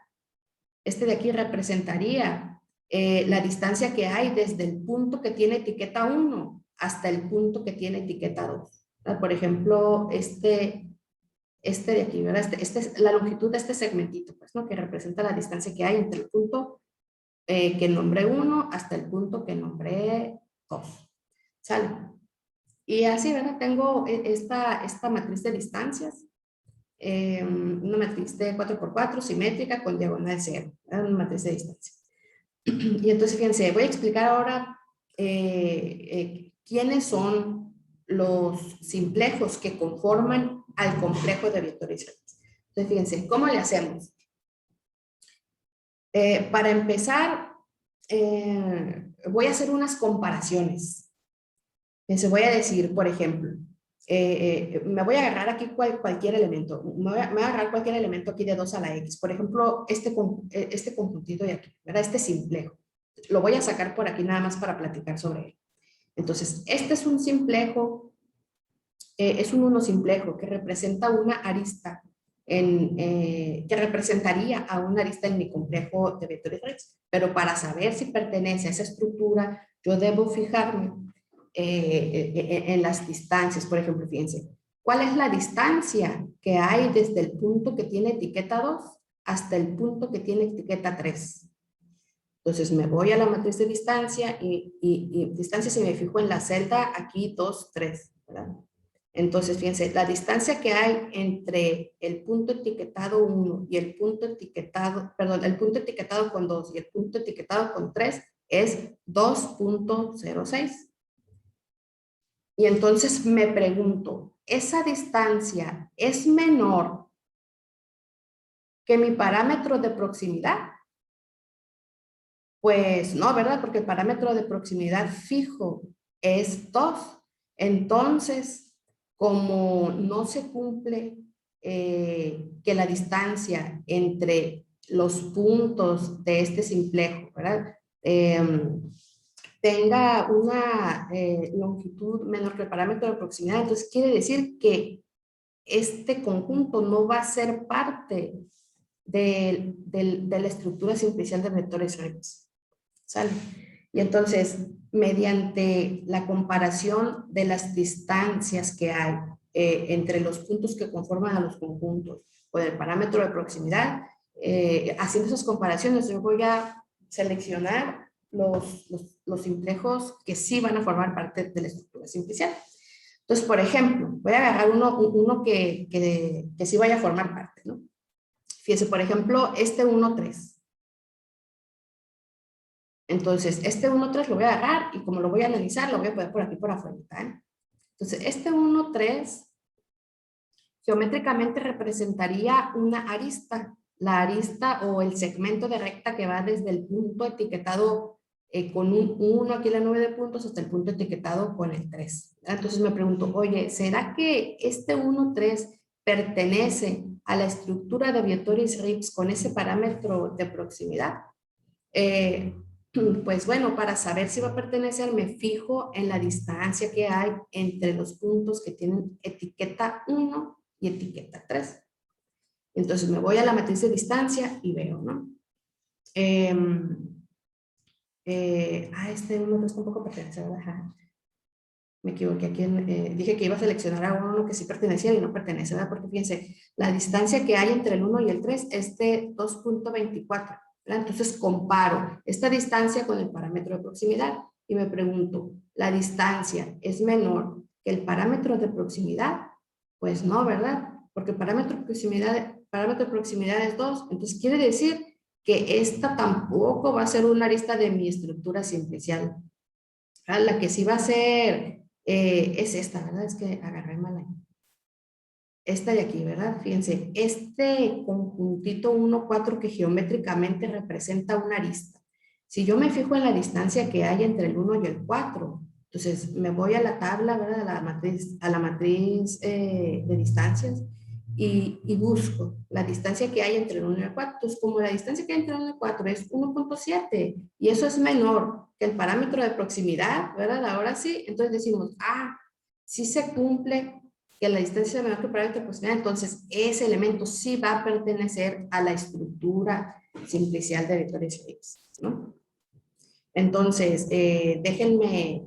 este de aquí representaría la distancia que hay desde el punto que tiene etiqueta 1 hasta el punto que tiene etiqueta 2. Por ejemplo, este de aquí, ¿verdad? Este es la longitud de este segmentito, pues, ¿no? Que representa la distancia que hay entre el punto que nombré 1 hasta el punto que nombré 2. ¿Sale? Y así, ¿verdad? Tengo esta matriz de distancias. Una matriz de 4x4 simétrica con diagonal 0, una matriz de distancia. Y entonces, fíjense, voy a explicar ahora quiénes son los simplejos que conforman al complejo de Vietoris-Rips. Entonces, fíjense, ¿cómo le hacemos? Para empezar, voy a hacer unas comparaciones. Fíjense, voy a decir, por ejemplo, me voy a agarrar aquí cualquier elemento, me voy a agarrar cualquier elemento aquí de 2 a la X, por ejemplo, este conjuntito de aquí, ¿verdad? Este simplejo, lo voy a sacar por aquí nada más para platicar sobre él. Entonces, este es un simplejo, es un 1 simplejo que representa una arista, que representaría a una arista en mi complejo de Vietoris-Rips, pero para saber si pertenece a esa estructura, yo debo fijarme en las distancias. Por ejemplo, fíjense, ¿cuál es la distancia que hay desde el punto que tiene etiqueta 2 hasta el punto que tiene etiqueta 3? Entonces me voy a la matriz de distancia y distancia se me fijo en la celda aquí 2, 3, ¿verdad? Entonces, fíjense, la distancia que hay entre el punto etiquetado 1 y el punto etiquetado, perdón, el punto etiquetado con 2 y el punto etiquetado con 3 es 2.06. Y entonces me pregunto, ¿esa distancia es menor que mi parámetro de proximidad, pues no, ¿verdad? Porque el parámetro de proximidad fijo es 2. Entonces, como no se cumple que la distancia entre los puntos de este simplejo, ¿verdad? Tenga una longitud menor que el parámetro de proximidad, entonces quiere decir que este conjunto no va a ser parte de la estructura simplicial de vectores Rips. ¿Sale? Y entonces, mediante la comparación de las distancias que hay entre los puntos que conforman a los conjuntos con el parámetro de proximidad, haciendo esas comparaciones, yo voy a seleccionar los simplejos que sí van a formar parte de la estructura simplicial. Entonces, por ejemplo, voy a agarrar uno que sí vaya a formar parte, ¿no? Fíjense, por ejemplo, este 1,3. Entonces, este 1,3 lo voy a agarrar y como lo voy a analizar, lo voy a poner por aquí por afuera. ¿Eh? Entonces, este 1,3 geométricamente representaría una arista. La arista o el segmento de recta que va desde el punto etiquetado con un 1 aquí en la nube de puntos hasta el punto etiquetado con el 3. Entonces me pregunto, oye, ¿será que este 1,3 pertenece a la estructura de Vietoris-Rips con ese parámetro de proximidad? Pues bueno, para saber si va a pertenecer, me fijo en la distancia que hay entre los puntos que tienen etiqueta 1 y etiqueta 3. Entonces me voy a la matriz de distancia y veo, ¿no? Este 1,3 tampoco pertenece, ¿verdad? Me equivoqué aquí, dije que iba a seleccionar a uno que sí pertenecía y no pertenece, ¿verdad? Porque fíjense, la distancia que hay entre el 1 y el 3 es de 2,24. Entonces comparo esta distancia con el parámetro de proximidad y me pregunto, ¿la distancia es menor que el parámetro de proximidad? Pues no, ¿verdad? Porque el parámetro de proximidad es 2. Entonces quiere decir que esta tampoco va a ser una arista de mi estructura simplicial. La que sí va a ser es esta, ¿verdad? Es que agarré mal ahí. Esta de aquí, ¿verdad? Fíjense, este conjuntito 1,4 que geométricamente representa una arista. Si yo me fijo en la distancia que hay entre el 1 y el 4, entonces me voy a la tabla, ¿verdad? A la matriz de distancias y busco la distancia que hay entre el 1 y el 4. Entonces, como la distancia que hay entre el 1 y el 4 es 1,7 y eso es menor que el parámetro de proximidad, ¿verdad? Ahora sí, entonces decimos, sí se cumple que la distancia es menor que el parámetro de proximidad, entonces ese elemento sí va a pertenecer a la estructura simplicial de Vietoris-Rips, ¿no? Entonces, déjenme,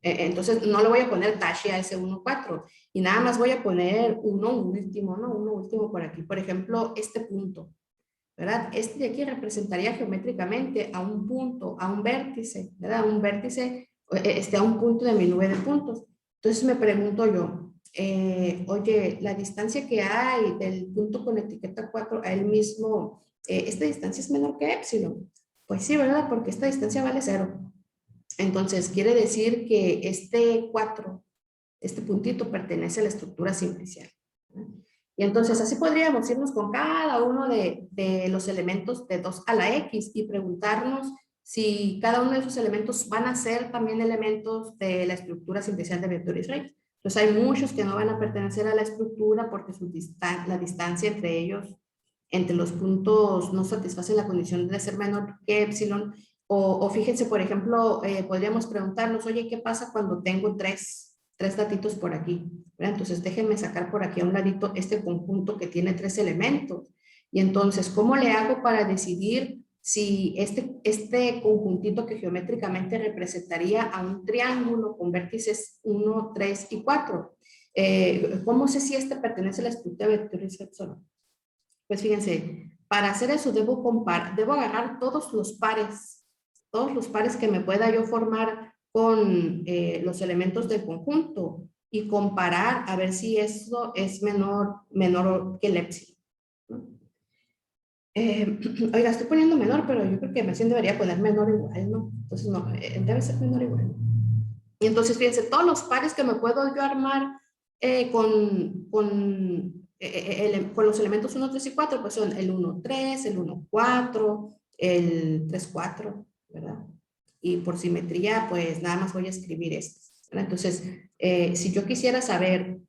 entonces no le voy a poner Tashi a ese 1,4 y nada más voy a poner uno último, ¿no? Uno último por aquí, por ejemplo, este punto, ¿verdad? Este de aquí representaría geométricamente a un punto, a un vértice, ¿verdad? Un vértice, a un punto de mi nube de puntos. Entonces me pregunto yo, oye, la distancia que hay del punto con etiqueta 4 a él mismo, ¿esta distancia es menor que epsilon? Pues sí, ¿verdad? Porque esta distancia vale 0. Entonces quiere decir que este 4, este puntito pertenece a la estructura simplicial. Y entonces así podríamos irnos con cada uno de los elementos de 2 a la X y preguntarnos si cada uno de esos elementos van a ser también elementos de la estructura simplicial de Vietoris-Rips. Entonces hay muchos que no van a pertenecer a la estructura porque la distancia entre ellos, entre los puntos, no satisface la condición de ser menor que epsilon. O fíjense, por ejemplo, podríamos preguntarnos, oye, ¿qué pasa cuando tengo tres datitos por aquí? ¿Verdad? Entonces déjenme sacar por aquí a un ladito este conjunto que tiene 3 elementos. Y entonces, ¿cómo le hago para decidir si este conjuntito que geométricamente representaría a un triángulo con vértices 1, 3 y 4? ¿Cómo sé si este pertenece a la estructura de Vietoris-Rips o no? Pues fíjense, para hacer eso debo agarrar todos los pares que me pueda yo formar con los elementos del conjunto y comparar a ver si eso es menor que el epsilon, ¿no? Oiga, estoy poniendo menor, pero yo creo que más bien debería poner menor igual, ¿no? Entonces, no, debe ser menor igual. Y entonces, fíjense, todos los pares que me puedo yo armar con con los elementos 1, 3 y 4, pues son el 1, 3, el 1, 4, el 3, 4, ¿verdad? Y por simetría, pues nada más voy a escribir esto, ¿verdad? Entonces, si yo quisiera saber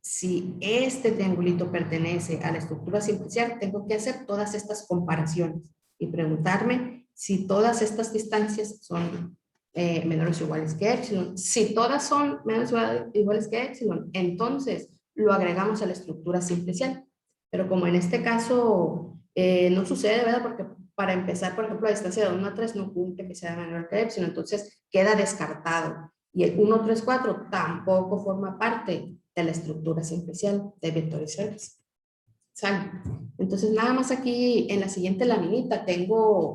si este triangulito pertenece a la estructura simplicial, tengo que hacer todas estas comparaciones y preguntarme si todas estas distancias son menores o iguales que epsilon. Si todas son menores o iguales que epsilon, entonces lo agregamos a la estructura simplicial. Pero como en este caso no sucede, ¿verdad? Porque para empezar, por ejemplo, la distancia de 1 a 3 no cumple que sea menor que epsilon, entonces queda descartado. Y el 1, 3, 4 tampoco forma parte de la estructura simplicial de vectores Hertz. ¿Sale? Entonces, nada más aquí en la siguiente laminita tengo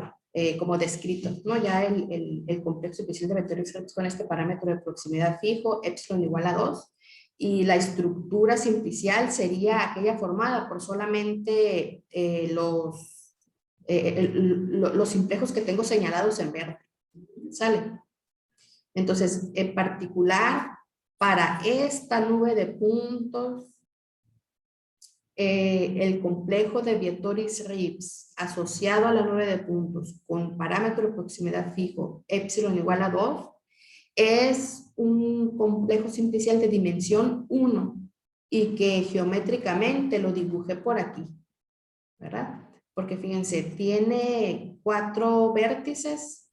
como descrito, ¿no? Ya el complejo simplicial de vectores Hertz con este parámetro de proximidad fijo, epsilon igual a 2. Y la estructura simplicial sería aquella formada por solamente los simplejos que tengo señalados en verde. ¿Sale? Entonces, en particular, para esta nube de puntos, el complejo de Vietoris-Rives asociado a la nube de puntos con parámetro de proximidad fijo, epsilon igual a 2, es un complejo simplicial de dimensión 1 y que geométricamente lo dibujé por aquí, ¿verdad? Porque fíjense, tiene 4 vértices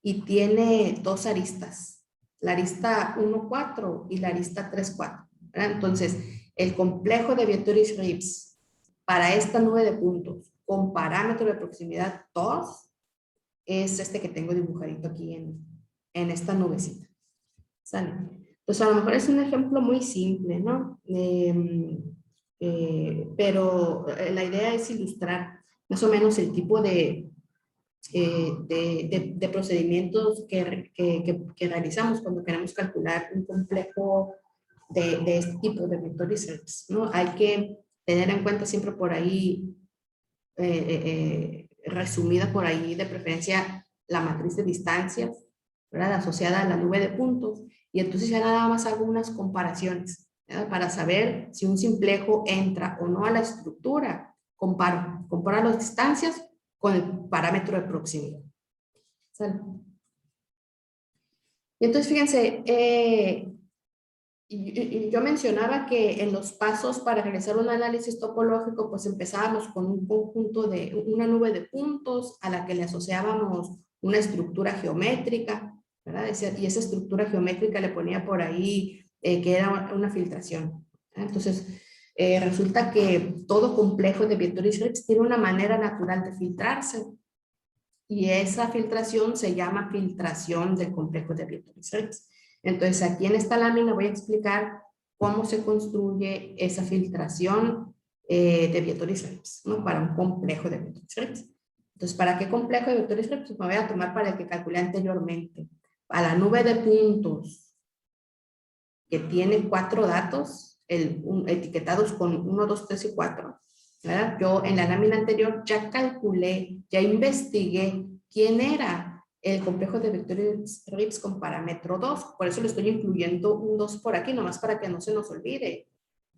y tiene 2 aristas. La arista 1, 4 y la arista 3, 4. ¿Verdad? Entonces, el complejo de Vietoris-Rives para esta nube de puntos con parámetro de proximidad 2 es este que tengo dibujadito aquí en esta nubecita. ¿Sale? Pues a lo mejor es un ejemplo muy simple, ¿no? Pero la idea es ilustrar más o menos el tipo de procedimientos que realizamos cuando queremos calcular un complejo de este tipo de vectores Hertz, ¿no? Hay que tener en cuenta siempre por ahí, resumida por ahí de preferencia, la matriz de distancias, ¿verdad? Asociada a la nube de puntos. Y entonces ya nada más hago unas comparaciones, ¿verdad? Para saber si un simplejo entra o no a la estructura. Comparo las distancias con el parámetro de proximidad. ¿Sale? Y entonces fíjense, yo mencionaba que en los pasos para realizar un análisis topológico, pues empezábamos con un conjunto de una nube de puntos a la que le asociábamos una estructura geométrica, ¿verdad? Y esa estructura geométrica le ponía por ahí que era una filtración. ¿Verdad? Entonces, resulta que todo complejo de Vietoris-Rives tiene una manera natural de filtrarse. Y esa filtración se llama filtración del complejo de Vietoris-Rives. Entonces, aquí en esta lámina voy a explicar cómo se construye esa filtración de Vietoris-Rives, ¿no? Para un complejo de Vietoris-Rives. Entonces, ¿para qué complejo de Vietoris-Rives? Pues me voy a tomar para el que calculé anteriormente. A la nube de puntos que tiene 4 datos, etiquetados con 1, 2, 3 y 4. ¿Verdad? Yo en la lámina anterior ya calculé, ya investigué quién era el complejo de Vietoris-Rives con parámetro 2. Por eso le estoy incluyendo un 2 por aquí, nomás para que no se nos olvide.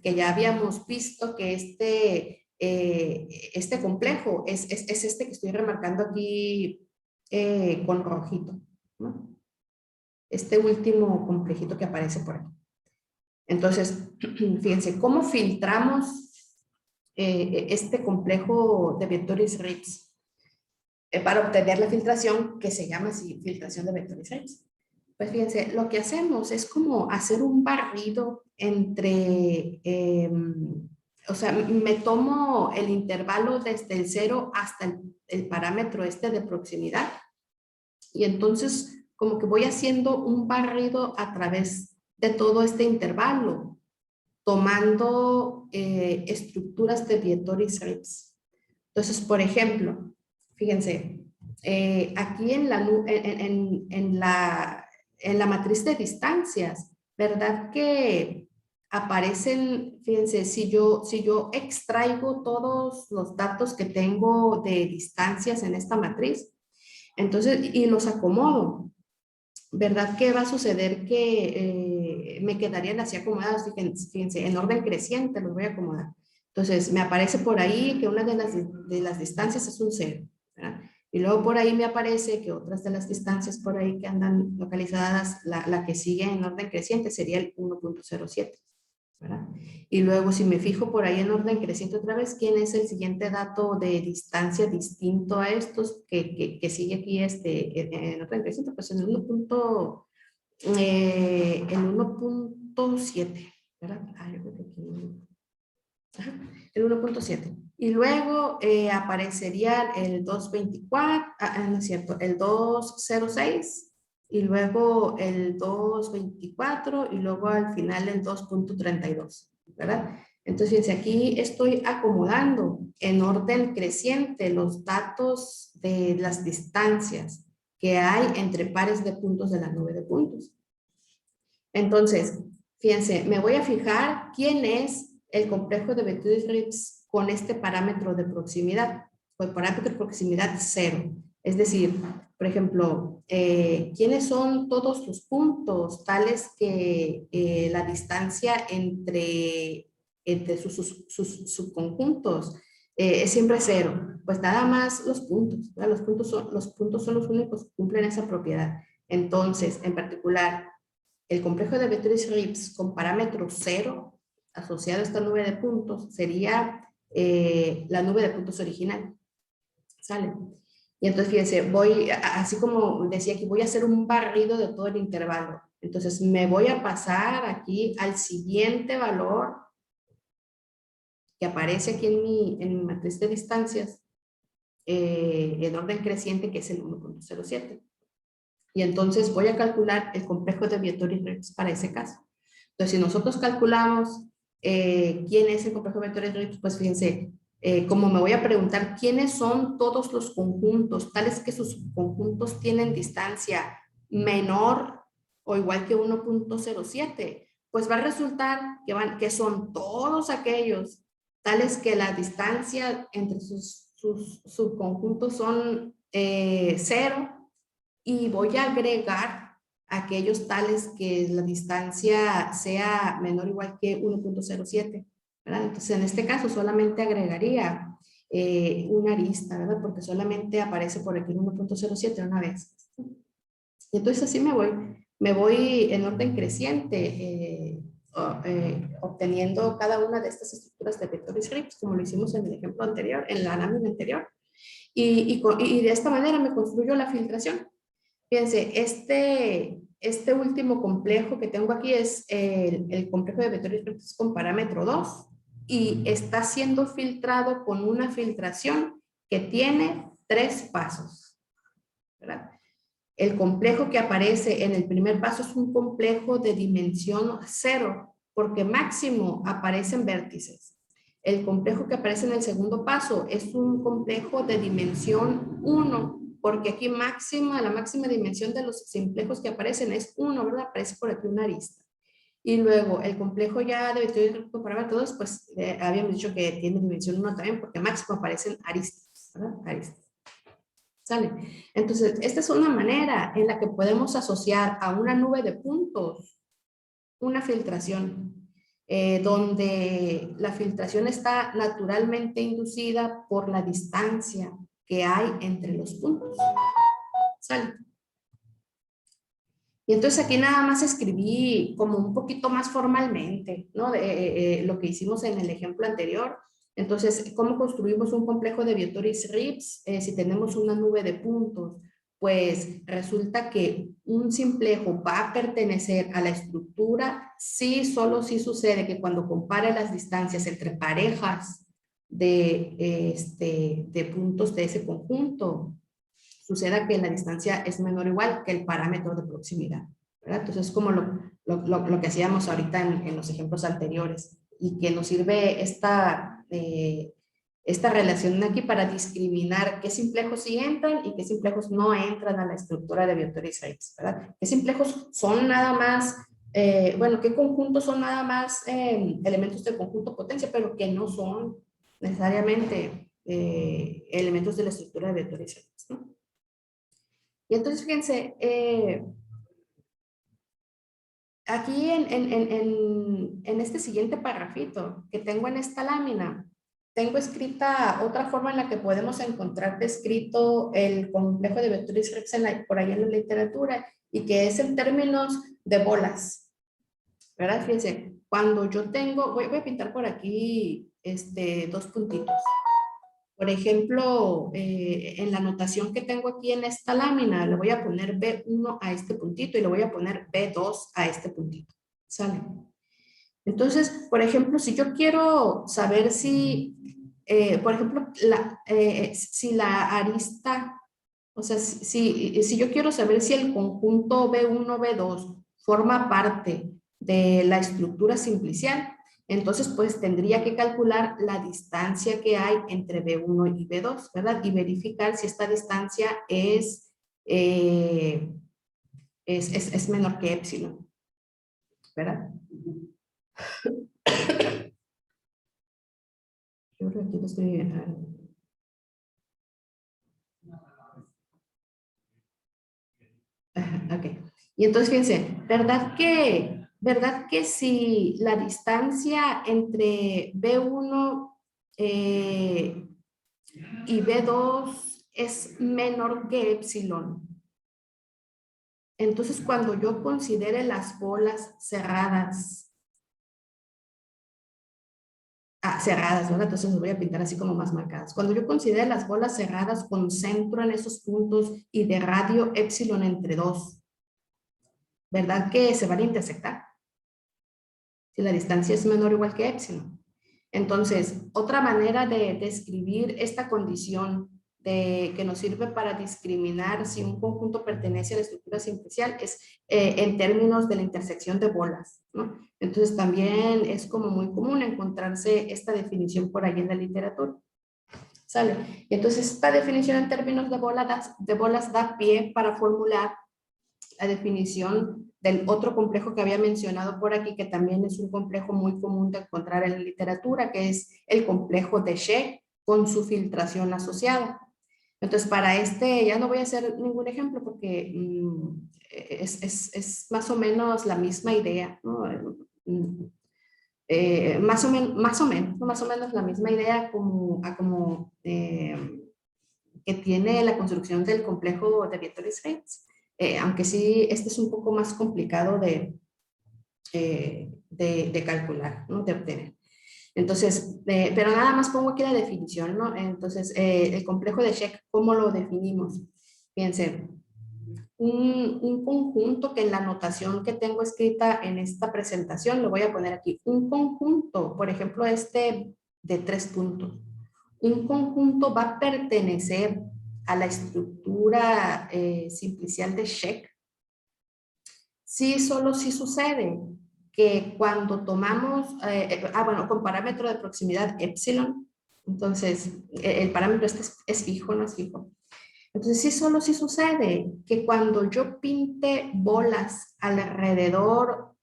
Que ya habíamos visto que este complejo es este que estoy remarcando aquí con rojito, ¿no? Este último complejito que aparece por aquí. Entonces, fíjense, ¿cómo filtramos este complejo de Vietoris-Rives para obtener la filtración que se llama así, filtración de Vietoris-Rives? Pues fíjense, lo que hacemos es como hacer un barrido entre, o sea, me tomo el intervalo desde el 0 hasta el parámetro este de proximidad y entonces como que voy haciendo un barrido a través de todo este intervalo, tomando estructuras de Vietoris-Rives. Entonces, por ejemplo, fíjense, aquí en la matriz de distancias, ¿verdad que aparecen? Fíjense, si yo extraigo todos los datos que tengo de distancias en esta matriz, entonces, y los acomodo, ¿verdad? ¿Qué va a suceder? Que me quedarían así acomodados, fíjense, en orden creciente los voy a acomodar. Entonces, me aparece por ahí que una de las distancias es un 0, ¿verdad? Y luego por ahí me aparece que otras de las distancias por ahí que andan localizadas, la que sigue en orden creciente sería el 1.07, ¿verdad? Y luego si me fijo por ahí en orden creciente otra vez, ¿quién es el siguiente dato de distancia distinto a estos que sigue aquí en orden creciente? Pues en el 1.7, ¿verdad? Ah, yo creo que aquí... Ajá, el 1.7. Y luego aparecería el 224, no es cierto, el 206, y luego el 224, y luego al final el 2.32, ¿verdad? Entonces, fíjense, aquí estoy acomodando en orden creciente los datos de las distancias que hay entre pares de puntos de la nube de puntos. Entonces, fíjense, me voy a fijar quién es el complejo de Betuis-Ritz con este parámetro de proximidad, o el parámetro de proximidad 0. Es decir, por ejemplo, ¿quiénes son todos los puntos tales que la distancia entre sus subconjuntos es siempre 0? Pues nada más los puntos, ¿verdad? Los puntos son los únicos que cumplen esa propiedad. Entonces, en particular, el complejo de Betuis-Ritz con parámetro 0 asociado a esta nube de puntos sería la nube de puntos original. ¿Sale? Y entonces, fíjense, así como decía aquí, voy a hacer un barrido de todo el intervalo. Entonces, me voy a pasar aquí al siguiente valor que aparece aquí en mi matriz de distancias en orden creciente, que es el 1.07. Y entonces voy a calcular el complejo de Betuis-Ritz para ese caso. Entonces, si nosotros calculamos quién es el complejo de Betuis-Ritz, pues fíjense, como me voy a preguntar quiénes son todos los conjuntos, tales que sus conjuntos tienen distancia menor o igual que 1.07, pues va a resultar que son todos aquellos tales que la distancia entre sus subconjuntos son 0, y voy a agregar aquellos tales que la distancia sea menor o igual que 1.07, ¿verdad? Entonces, en este caso solamente agregaría una arista, ¿verdad? Porque solamente aparece por aquí el 1.07 una vez. Y entonces así me voy en orden creciente obteniendo cada una de estas estructuras de Betuis-Ritz, como lo hicimos en el ejemplo anterior, en la lámina anterior. Y de esta manera me construyo la filtración. Fíjense, este último complejo que tengo aquí es el complejo de Betuis-Ritz con parámetro 2 y está siendo filtrado con una filtración que tiene 3 pasos, ¿verdad? El complejo que aparece en el primer paso es un complejo de dimensión 0, porque máximo aparecen vértices. El complejo que aparece en el segundo paso es un complejo de dimensión 1, porque aquí la máxima dimensión de los simplejos que aparecen es 1, ¿verdad? Aparece por aquí una arista. Y luego el complejo ya de Betuis para todos, pues habíamos dicho que tiene dimensión 1 también, porque máximo aparecen aristas, ¿verdad? Aristas. ¿Sale? Entonces, esta es una manera en la que podemos asociar a una nube de puntos una filtración, donde la filtración está naturalmente inducida por la distancia que hay entre los puntos. ¿Sale? Y entonces aquí nada más escribí como un poquito más formalmente, ¿no? Lo que hicimos en el ejemplo anterior. Entonces, ¿cómo construimos un complejo de Betuis-Ritz si tenemos una nube de puntos? Pues resulta que un simplejo va a pertenecer a la estructura solo si sucede que cuando compare las distancias entre parejas de puntos de ese conjunto, suceda que la distancia es menor o igual que el parámetro de proximidad, ¿verdad? Entonces es como lo que hacíamos ahorita en los ejemplos anteriores y que nos sirve esta relación aquí para discriminar qué simplejos sí entran y qué simplejos no entran a la estructura de Betuis-Ritz, ¿verdad? Qué simplejos son nada más, qué conjuntos son nada más elementos del conjunto potencia, pero que no son necesariamente elementos de la estructura de Betuis-Ritz, ¿no? Y entonces, fíjense, aquí en este siguiente parrafito que tengo en esta lámina, tengo escrita otra forma en la que podemos encontrar descrito el complejo de Vectoris-Rex por ahí en la literatura, y que es en términos de bolas, ¿verdad? Fíjense, cuando yo tengo, voy a pintar por aquí dos puntitos. Por ejemplo, en la notación que tengo aquí en esta lámina, le voy a poner B1 a este puntito y le voy a poner B2 a este puntito. ¿Sale? Entonces, por ejemplo, si yo quiero saber si, por ejemplo, si la arista, o sea, si yo quiero saber si el conjunto B1, B2 forma parte de la estructura simplicial, entonces pues tendría que calcular la distancia que hay entre B1 y B2, ¿verdad? Y verificar si esta distancia es menor que epsilon, ¿verdad? Yo creo que aquí lo estoy... Ok. Y entonces fíjense, ¿verdad que si la distancia entre B1 y B2 es menor que epsilon? Entonces cuando yo considere las bolas cerradas, ¿verdad? Entonces las voy a pintar así como más marcadas. Cuando yo considere las bolas cerradas con centro en esos puntos y de radio epsilon entre 2, ¿verdad que se van a intersectar? Si la distancia es menor o igual que epsilon. Entonces, otra manera de describir esta condición que nos sirve para discriminar si un conjunto pertenece a la estructura simplicial es en términos de la intersección de bolas, ¿no? Entonces, también es como muy común encontrarse esta definición por ahí en la literatura. ¿Sale? Y entonces, esta definición en términos de bolas da pie para formular la definición del otro complejo que había mencionado por aquí, que también es un complejo muy común de encontrar en la literatura, que es el complejo de Sheck con su filtración asociada. Entonces, para ya no voy a hacer ningún ejemplo porque es más o menos la misma idea, ¿no? Más o menos la misma idea como que tiene la construcción del complejo de Vectoris-Rex. Aunque sí, este es un poco más complicado de calcular, ¿no? De obtener. Entonces, pero nada más pongo aquí la definición, ¿no? Entonces, el complejo de Sheck, ¿cómo lo definimos? Fíjense, un conjunto que en la notación que tengo escrita en esta presentación, lo voy a poner aquí, un conjunto, por ejemplo, de 3 puntos. Un conjunto va a pertenecer a la estructura simplicial de Sheck. Sí, solo si sucede que cuando tomamos, bueno, con parámetro de proximidad epsilon, entonces el parámetro es fijo, no es fijo. Entonces sí, solo si sucede que cuando yo pinte bolas alrededor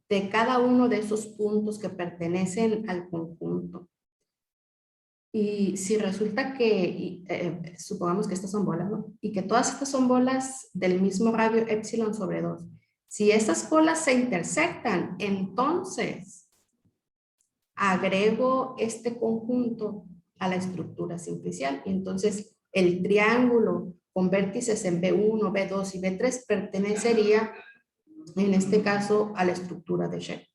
de cada uno de esos puntos que pertenecen al conjunto, y si resulta que, supongamos que estas son bolas, ¿no? Y que todas estas son bolas del mismo radio epsilon sobre 2. Si esas bolas se intersectan, entonces agrego este conjunto a la estructura simplicial. Y entonces el triángulo con vértices en B1, B2 y B3 pertenecería, en este caso, a la estructura de Sheck,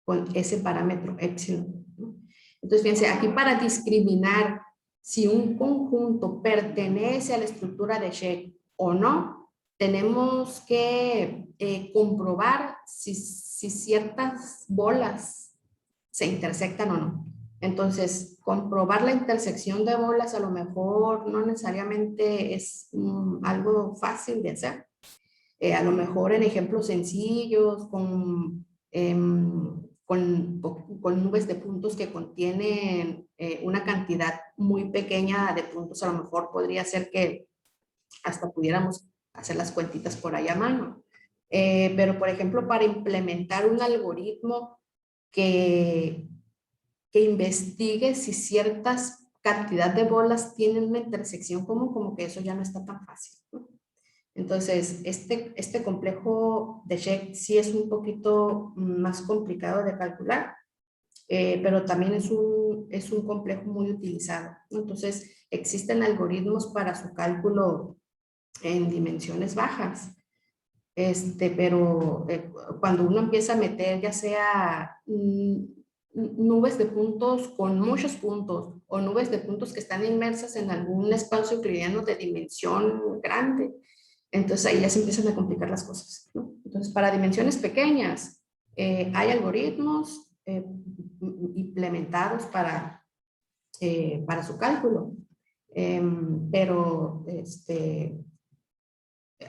con ese parámetro epsilon, ¿no? Entonces, fíjense, aquí para discriminar si un conjunto pertenece a la estructura de Sheck o no, tenemos que comprobar si ciertas bolas se intersectan o no. Entonces, comprobar la intersección de bolas a lo mejor no necesariamente es algo fácil de hacer. A lo mejor en ejemplos sencillos, con nubes de puntos que contienen una cantidad muy pequeña de puntos, a lo mejor podría ser que hasta pudiéramos hacer las cuentitas por ahí a mano. Pero, por ejemplo, para implementar un algoritmo que investigue si ciertas cantidad de bolas tienen una intersección común, como que eso ya no está tan fácil, ¿no? Entonces, este complejo de Sheck sí es un poquito más complicado de calcular, pero también es un complejo muy utilizado, ¿no? Entonces, existen algoritmos para su cálculo en dimensiones bajas, pero cuando uno empieza a meter ya sea nubes de puntos con muchos puntos o nubes de puntos que están inmersas en algún espacio euclidiano de dimensión grande, entonces ahí ya se empiezan a complicar las cosas, ¿no? Entonces, para dimensiones pequeñas, hay algoritmos implementados para su cálculo, pero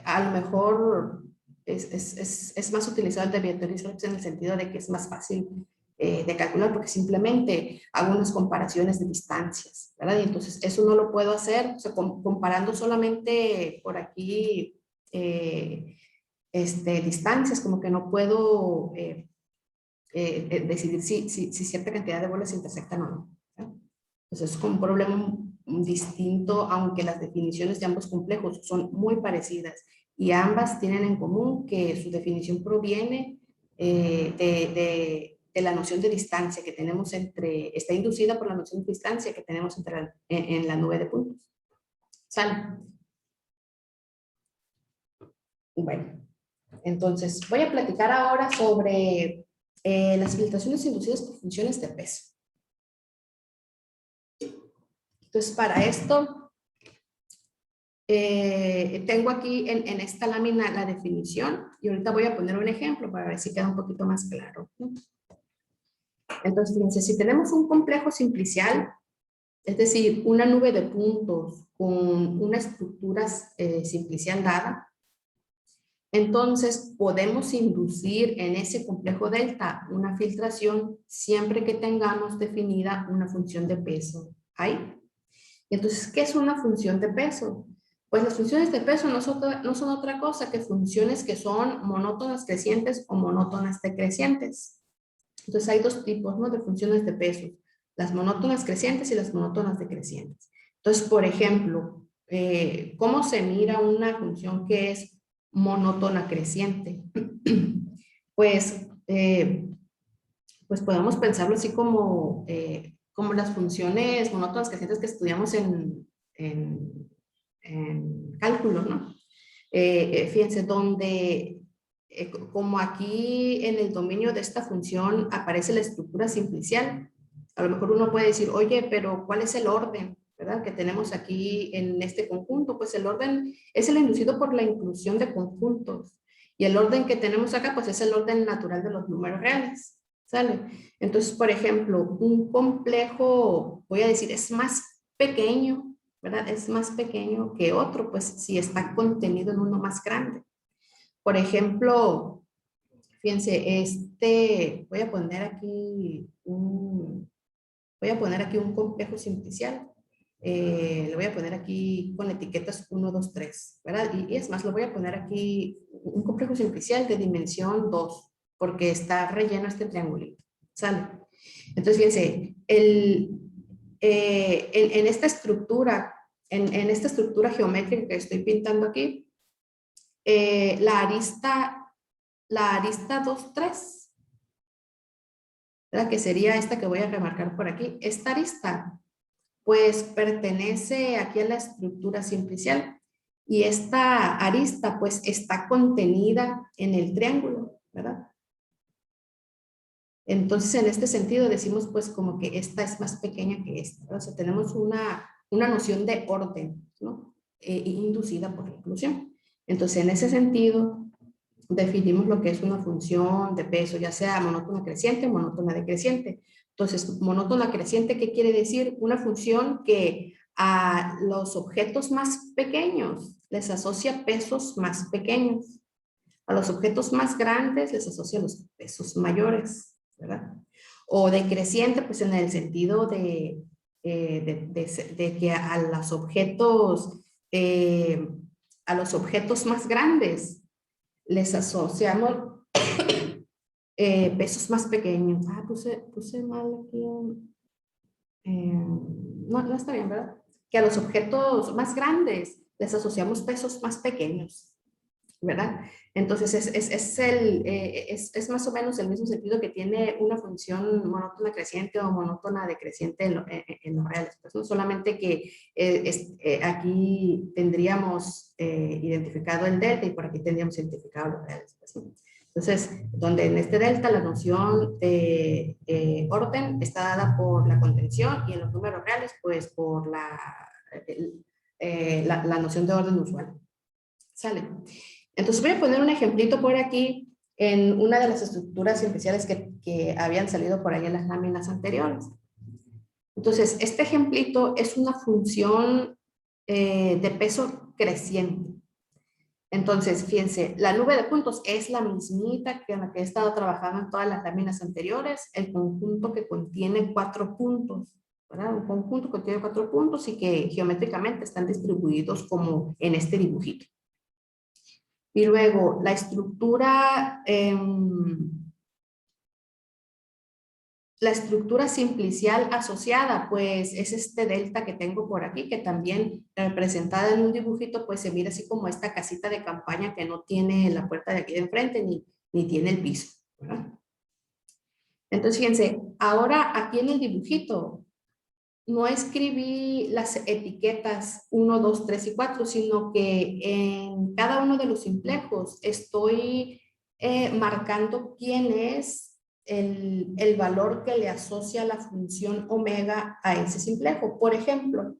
a lo mejor es más utilizado el de Vector en el sentido de que es más fácil de calcular porque simplemente hago unas comparaciones de distancias, ¿verdad? Y entonces eso no lo puedo hacer, o sea, comparando solamente por aquí distancias, como que no puedo decidir si cierta cantidad de bolas se intersectan o no, ¿verdad? Entonces es como un problema distinto, aunque las definiciones de ambos complejos son muy parecidas y ambas tienen en común que su definición proviene de la noción de distancia que tenemos está inducida por la noción de distancia que tenemos en la nube de puntos. ¿Sale? Bueno, entonces voy a platicar ahora sobre las filtraciones inducidas por funciones de peso. Entonces, para esto, tengo aquí en esta lámina la definición y ahorita voy a poner un ejemplo para ver si queda un poquito más claro, ¿no? Entonces, fíjense, si tenemos un complejo simplicial, es decir, una nube de puntos con una estructura simplicial dada, entonces podemos inducir en ese complejo delta una filtración siempre que tengamos definida una función de peso ahí. Entonces, ¿qué es una función de peso? Pues las funciones de peso no son otra cosa que funciones que son monótonas crecientes o monótonas decrecientes. Entonces hay dos tipos, ¿no?, de funciones de peso, las monótonas crecientes y las monótonas decrecientes. Entonces, por ejemplo, ¿cómo se mira una función que es monótona creciente? Pues, pues podemos pensarlo así como las funciones monótonas crecientes que estudiamos en cálculo, ¿no? Fíjense, donde como aquí en el dominio de esta función aparece la estructura simplicial, a lo mejor uno puede decir, oye, pero ¿cuál es el orden, verdad, que tenemos aquí en este conjunto? Pues el orden es el inducido por la inclusión de conjuntos. Y el orden que tenemos acá, pues es el orden natural de los números reales, ¿sale? Entonces, por ejemplo, un complejo, voy a decir, es más pequeño, ¿verdad? Es más pequeño que otro, pues si está contenido en uno más grande. Por ejemplo, fíjense, voy a poner aquí un complejo simplicial. Le voy a poner aquí con etiquetas 1, 2, 3, ¿verdad? Y es más, lo voy a poner aquí un complejo simplicial de dimensión 2, porque está relleno este triangulito, ¿sale? Entonces, fíjense, en esta estructura, en esta estructura geométrica que estoy pintando aquí, la arista 2, 3, ¿verdad? Que sería esta que voy a remarcar por aquí. Esta arista, pues pertenece aquí a la estructura simplicial y esta arista pues está contenida en el triángulo, ¿verdad? Entonces en este sentido decimos pues como que esta es más pequeña que esta, ¿verdad? O sea, tenemos una noción de orden, ¿no? Inducida por la inclusión. Entonces en ese sentido definimos lo que es una función de peso, ya sea monótona creciente o monótona decreciente. Entonces, monótona creciente, ¿qué quiere decir? Una función que a los objetos más pequeños les asocia pesos más pequeños. A los objetos más grandes les asocia los pesos mayores, ¿verdad? O decreciente, pues en el sentido de que a los objetos más grandes les asociamos pesos más pequeños. Ah, puse mal aquí. No está bien, ¿verdad? Que a los objetos más grandes les asociamos pesos más pequeños. ¿verdad? Entonces es más o menos el mismo sentido que tiene una función monótona creciente o monótona decreciente en los reales. Pues, no solamente que aquí tendríamos identificado el delta y por aquí tendríamos identificado los reales. Pues, ¿no? Entonces, donde en este delta la noción de orden está dada por la contención y en los números reales, pues por la noción de orden usual. ¿Sale? Entonces voy a poner un ejemplito por aquí en una de las estructuras especiales que habían salido por ahí en las láminas anteriores. Entonces, este ejemplito es una función de peso creciente. Entonces, fíjense, la nube de puntos es la mismita que en la que he estado trabajando en todas las láminas anteriores, el conjunto que contiene 4 puntos, ¿verdad? Un conjunto que contiene 4 puntos y que geométricamente están distribuidos como en este dibujito. Y luego la estructura simplicial asociada, pues es este delta que tengo por aquí, que también representada en un dibujito, pues se mira así como esta casita de campaña que no tiene la puerta de aquí de enfrente ni tiene el piso, ¿verdad? Entonces, fíjense, ahora aquí en el dibujito no escribí las etiquetas 1, 2, 3 y 4, sino que en cada uno de los simplejos estoy marcando quién es el valor que le asocia la función omega a ese simplejo. Por ejemplo,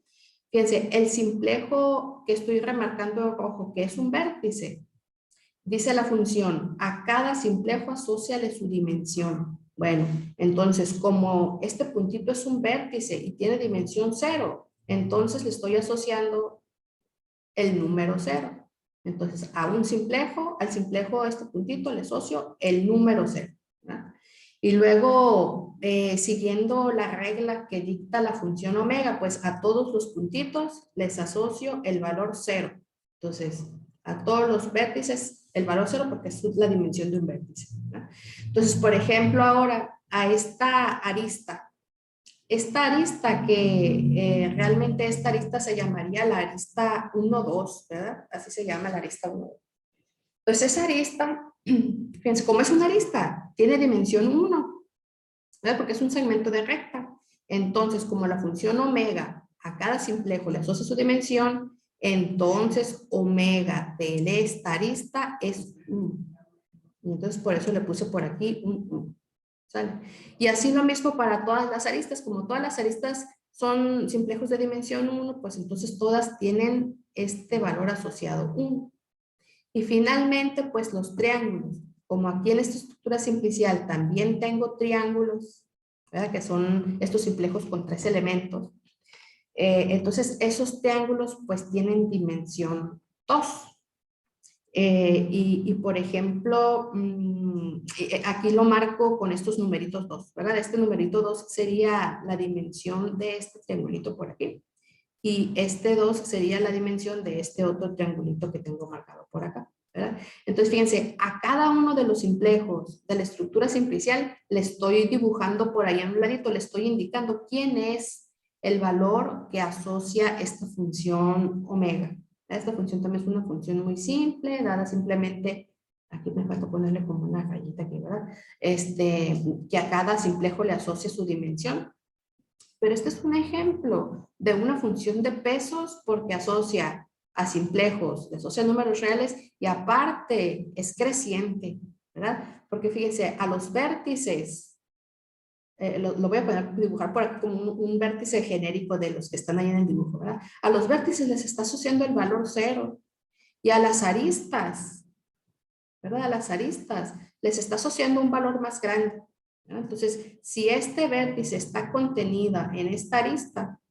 fíjense, el simplejo que estoy remarcando en rojo, que es un vértice, dice la función, a cada simplejo asóciale su dimensión. Bueno, entonces como este puntito es un vértice y tiene dimensión 0, entonces le estoy asociando el número 0. Entonces al simplejo a este puntito le asocio el número 0. ¿verdad? Y luego, siguiendo la regla que dicta la función omega, pues a todos los puntitos les asocio el valor 0. Entonces, a todos los vértices el valor 0 porque es la dimensión de un vértice. ¿verdad? Entonces, por ejemplo, ahora a esta arista que realmente esta arista se llamaría la arista 1-2, ¿verdad? Así se llama la arista 1-2. Entonces esa arista, fíjense, como es una arista, tiene dimensión 1, ¿verdad? Porque es un segmento de recta. Entonces, como la función omega a cada simplejo le asocia su dimensión, entonces omega de esta arista es 1. Y entonces por eso le puse por aquí un 1. ¿Sale? Y así lo mismo para todas las aristas, como todas las aristas son simplejos de dimensión 1, pues entonces todas tienen este valor asociado 1. Y finalmente, pues los triángulos. Como aquí en esta estructura simplicial también tengo triángulos, ¿verdad? Que son estos simplejos con 3 elementos. Entonces esos triángulos pues tienen dimensión 2. Por ejemplo, aquí lo marco con estos numeritos 2, ¿verdad? Este numerito 2 sería la dimensión de este triangulito por aquí. Y este 2 sería la dimensión de este otro triangulito que tengo marcado por acá, ¿verdad? Entonces, fíjense, a cada uno de los simplejos de la estructura simplicial le estoy dibujando por ahí en un ladito, le estoy indicando quién es el valor que asocia esta función omega. Esta función también es una función muy simple, dada simplemente, aquí me falta ponerle como una rayita aquí, ¿verdad? Que a cada simplejo le asocia su dimensión. Pero este es un ejemplo de una función de pesos porque asocia a simplejos, le asocia a números reales y aparte es creciente, ¿verdad? Porque fíjense, a los vértices, lo voy a dibujar por aquí como un vértice genérico de los que están ahí en el dibujo, ¿verdad? A los vértices les está asociando el valor 0 y a las aristas, ¿verdad? A las aristas les está asociando un valor más grande. ¿no? Entonces, si este vértice está contenida en esta arista,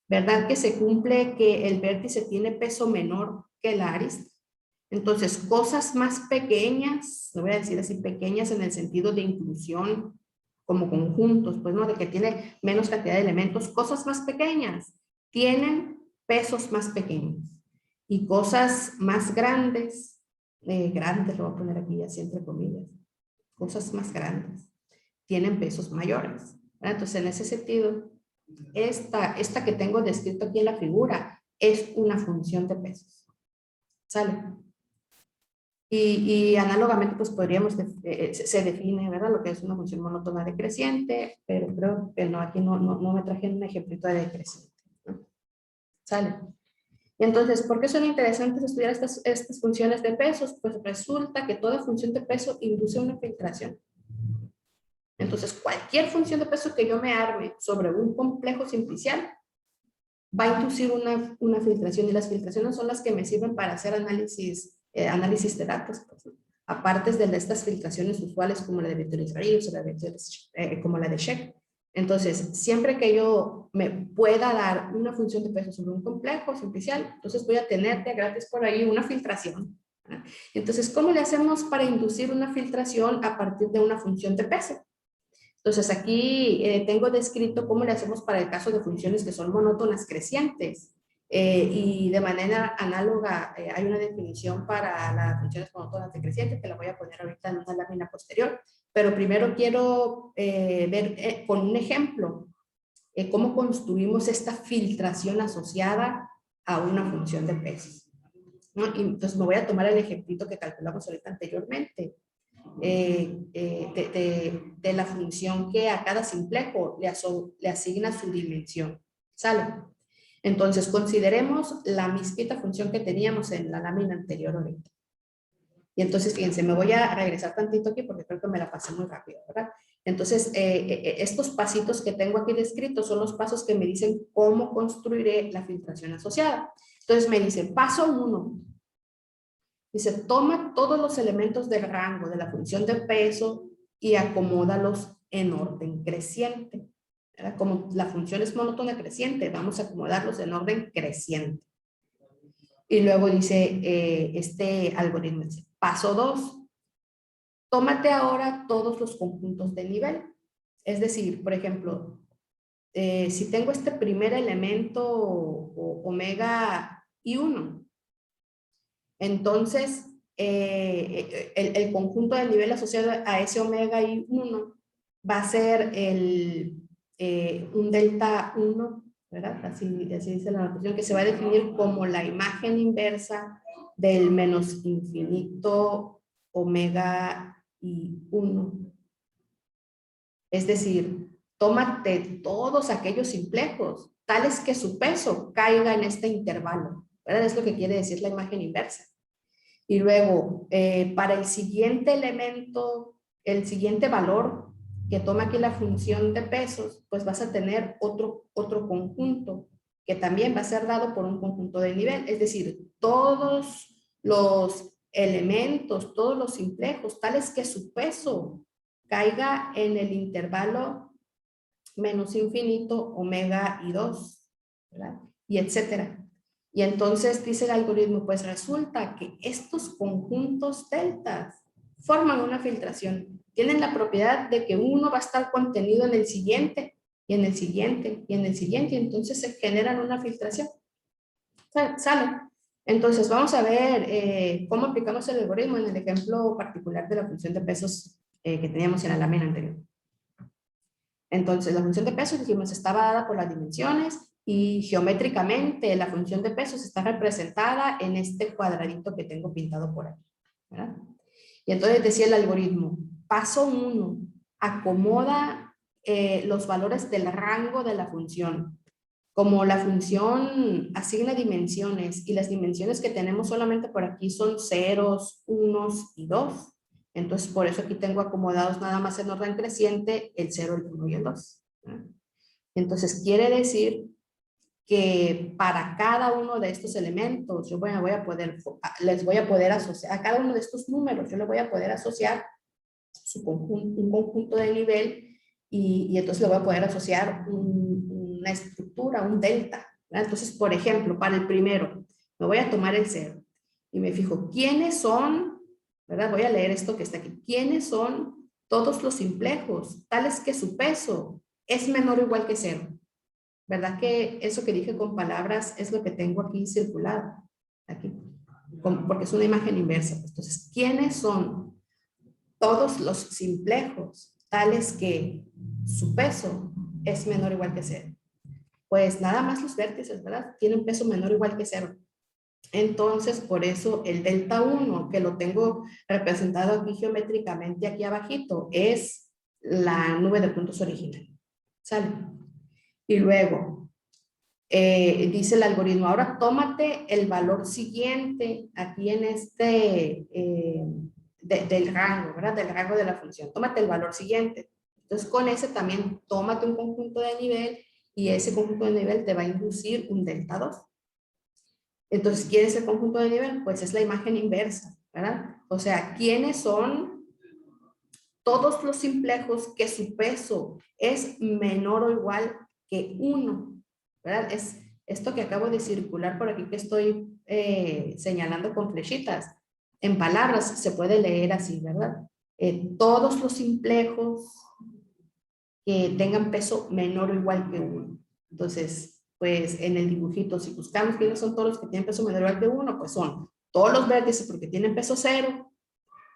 ¿verdad? Que se cumple que el vértice tiene peso menor que la arista. Entonces, cosas más pequeñas, lo voy a decir así, pequeñas en el sentido de inclusión como conjuntos, pues, ¿no? De que tiene menos cantidad de elementos, cosas más pequeñas tienen pesos más pequeños. Y cosas más grandes, grandes lo voy a poner aquí así entre comillas, cosas más grandes, tienen pesos mayores. ¿verdad? Entonces, en ese sentido, esta que tengo descrito aquí en la figura es una función de pesos. ¿Sale? Y análogamente, pues podríamos, se define, ¿verdad? Lo que es una función monótona decreciente, pero creo que no, aquí no me traje un ejemplito de decreciente, ¿no? ¿Sale? Y entonces, ¿por qué son interesantes estudiar estas funciones de pesos? Pues resulta que toda función de peso induce una filtración. Entonces, cualquier función de peso que yo me arme sobre un complejo simplicial va a inducir una filtración, y las filtraciones son las que me sirven para hacer análisis de datos, pues, ¿no? Aparte de estas filtraciones usuales como la de vectores varios o como la de Sheck. Entonces, siempre que yo me pueda dar una función de peso sobre un complejo simplicial, entonces voy a tener de gratis por ahí una filtración, ¿no? Entonces, ¿cómo le hacemos para inducir una filtración a partir de una función de peso? Entonces aquí tengo descrito cómo le hacemos para el caso de funciones que son monótonas crecientes. Y de manera análoga hay una definición para las funciones monótonas decrecientes que la voy a poner ahorita en una lámina posterior. Pero primero quiero ver con un ejemplo cómo construimos esta filtración asociada a una función de pesos, ¿no? Y entonces me voy a tomar el ejemplito que calculamos ahorita anteriormente. De la función que a cada simplejo le asigna su dimensión. ¿Sale? Entonces, consideremos la mismita función que teníamos en la lámina anterior ahorita. Y entonces, fíjense, me voy a regresar tantito aquí porque creo que me la pasé muy rápido, ¿verdad? Entonces, estos pasitos que tengo aquí descritos son los pasos que me dicen cómo construiré la filtración asociada. Entonces, me dicen, paso 1. Dice, toma todos los elementos del rango de la función de peso y acomódalos en orden creciente. ¿Verdad? Como la función es monótona creciente, vamos a acomodarlos en orden creciente. Y luego dice este algoritmo, dice, paso 2, tómate ahora todos los conjuntos de nivel. Es decir, por ejemplo, si tengo este primer elemento omega y 1, entonces el conjunto de nivel asociado a ese omega y 1 va a ser un delta 1, ¿verdad? Así dice la notación, que se va a definir como la imagen inversa del menos infinito omega y 1. Es decir, tómate todos aquellos simplejos, tales que su peso caiga en este intervalo, ¿verdad? Es lo que quiere decir la imagen inversa. Y luego, para el siguiente elemento, el siguiente valor que toma aquí la función de pesos, pues vas a tener otro conjunto que también va a ser dado por un conjunto de nivel. Es decir, todos los elementos, todos los simplejos, tales que su peso caiga en el intervalo menos infinito, omega y 2, ¿verdad? Y etcétera. Y entonces dice el algoritmo, pues resulta que estos conjuntos deltas forman una filtración. Tienen la propiedad de que uno va a estar contenido en el siguiente, y en el siguiente, y en el siguiente, y entonces se generan una filtración. ¿Sale? Entonces vamos a ver cómo aplicamos el algoritmo en el ejemplo particular de la función de pesos que teníamos en la lámina anterior. Entonces, la función de pesos, dijimos, estaba dada por las dimensiones y geométricamente la función de pesos está representada en este cuadradito que tengo pintado por aquí, ¿verdad? Y entonces decía el algoritmo, paso 1, acomoda los valores del rango de la función. Como la función asigna dimensiones y las dimensiones que tenemos solamente por aquí son ceros, unos y 2. Entonces, por eso aquí tengo acomodados nada más en orden creciente el 0, el 1 y el 2. Entonces, quiere decir que para cada uno de estos elementos, yo les voy a poder asociar, a cada uno de estos números, yo le voy a poder asociar un conjunto de nivel y entonces le voy a poder asociar una estructura, un delta, ¿verdad? Entonces, por ejemplo, para el primero, me voy a tomar el 0 y me fijo, ¿quiénes son? ¿Verdad? Voy a leer esto que está aquí. ¿Quiénes son todos los simplejos, tales que su peso es menor o igual que 0? ¿Verdad que eso que dije con palabras es lo que tengo aquí circulado? Aquí, porque es una imagen inversa. Entonces, ¿quiénes son todos los simplejos, tales que su peso es menor o igual que 0? Pues nada más los vértices, ¿verdad? Tienen peso menor o igual que 0. Entonces, por eso el delta 1, que lo tengo representado aquí geométricamente aquí abajito, es la nube de puntos original. ¿Sale? Y luego, dice el algoritmo, ahora tómate el valor siguiente aquí en este, del rango, ¿verdad? Del rango de la función. Tómate el valor siguiente. Entonces, con ese también tómate un conjunto de nivel y ese conjunto de nivel te va a inducir un delta 2. Entonces, ¿quién es el conjunto de nivel? Pues es la imagen inversa, ¿verdad? O sea, ¿quiénes son todos los simplejos que su peso es menor o igual que 1? ¿Verdad? Es esto que acabo de circular por aquí que estoy señalando con flechitas. En palabras se puede leer así, ¿verdad? Todos los simplejos que tengan peso menor o igual que 1. Entonces, pues en el dibujito, si buscamos quiénes son todos los que tienen peso menor o igual que 1, pues son todos los vértices porque tienen peso 0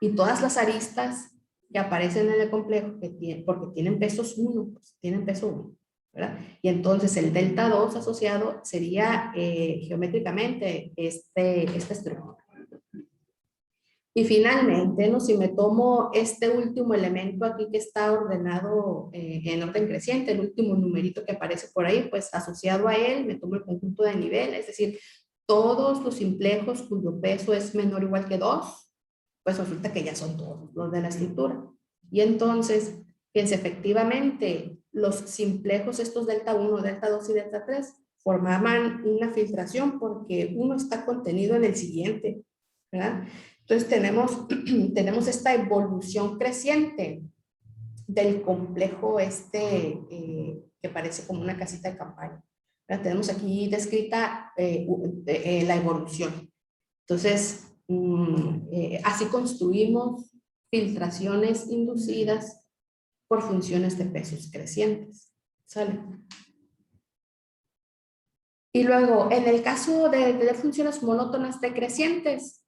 y todas las aristas que aparecen en el complejo que porque tienen pesos 1, pues tienen peso 1, ¿verdad? Y entonces el delta 2 asociado sería geométricamente esta estructura. Y finalmente, ¿no? Si me tomo este último elemento aquí que está ordenado en orden creciente, el último numerito que aparece por ahí, pues asociado a él, me tomo el conjunto de nivel, es decir, todos los simplejos cuyo peso es menor o igual que 2, pues resulta que ya son todos los de la estructura. Y entonces, fíjense, efectivamente, los simplejos, estos delta 1, delta 2 y delta 3, formaban una filtración porque uno está contenido en el siguiente, ¿verdad? Entonces tenemos esta evolución creciente del complejo que parece como una casita de campaña. ¿Verdad? Tenemos aquí descrita la evolución. Entonces, así construimos filtraciones inducidas por funciones de pesos crecientes. ¿Sale? Y luego, en el caso de funciones monótonas decrecientes,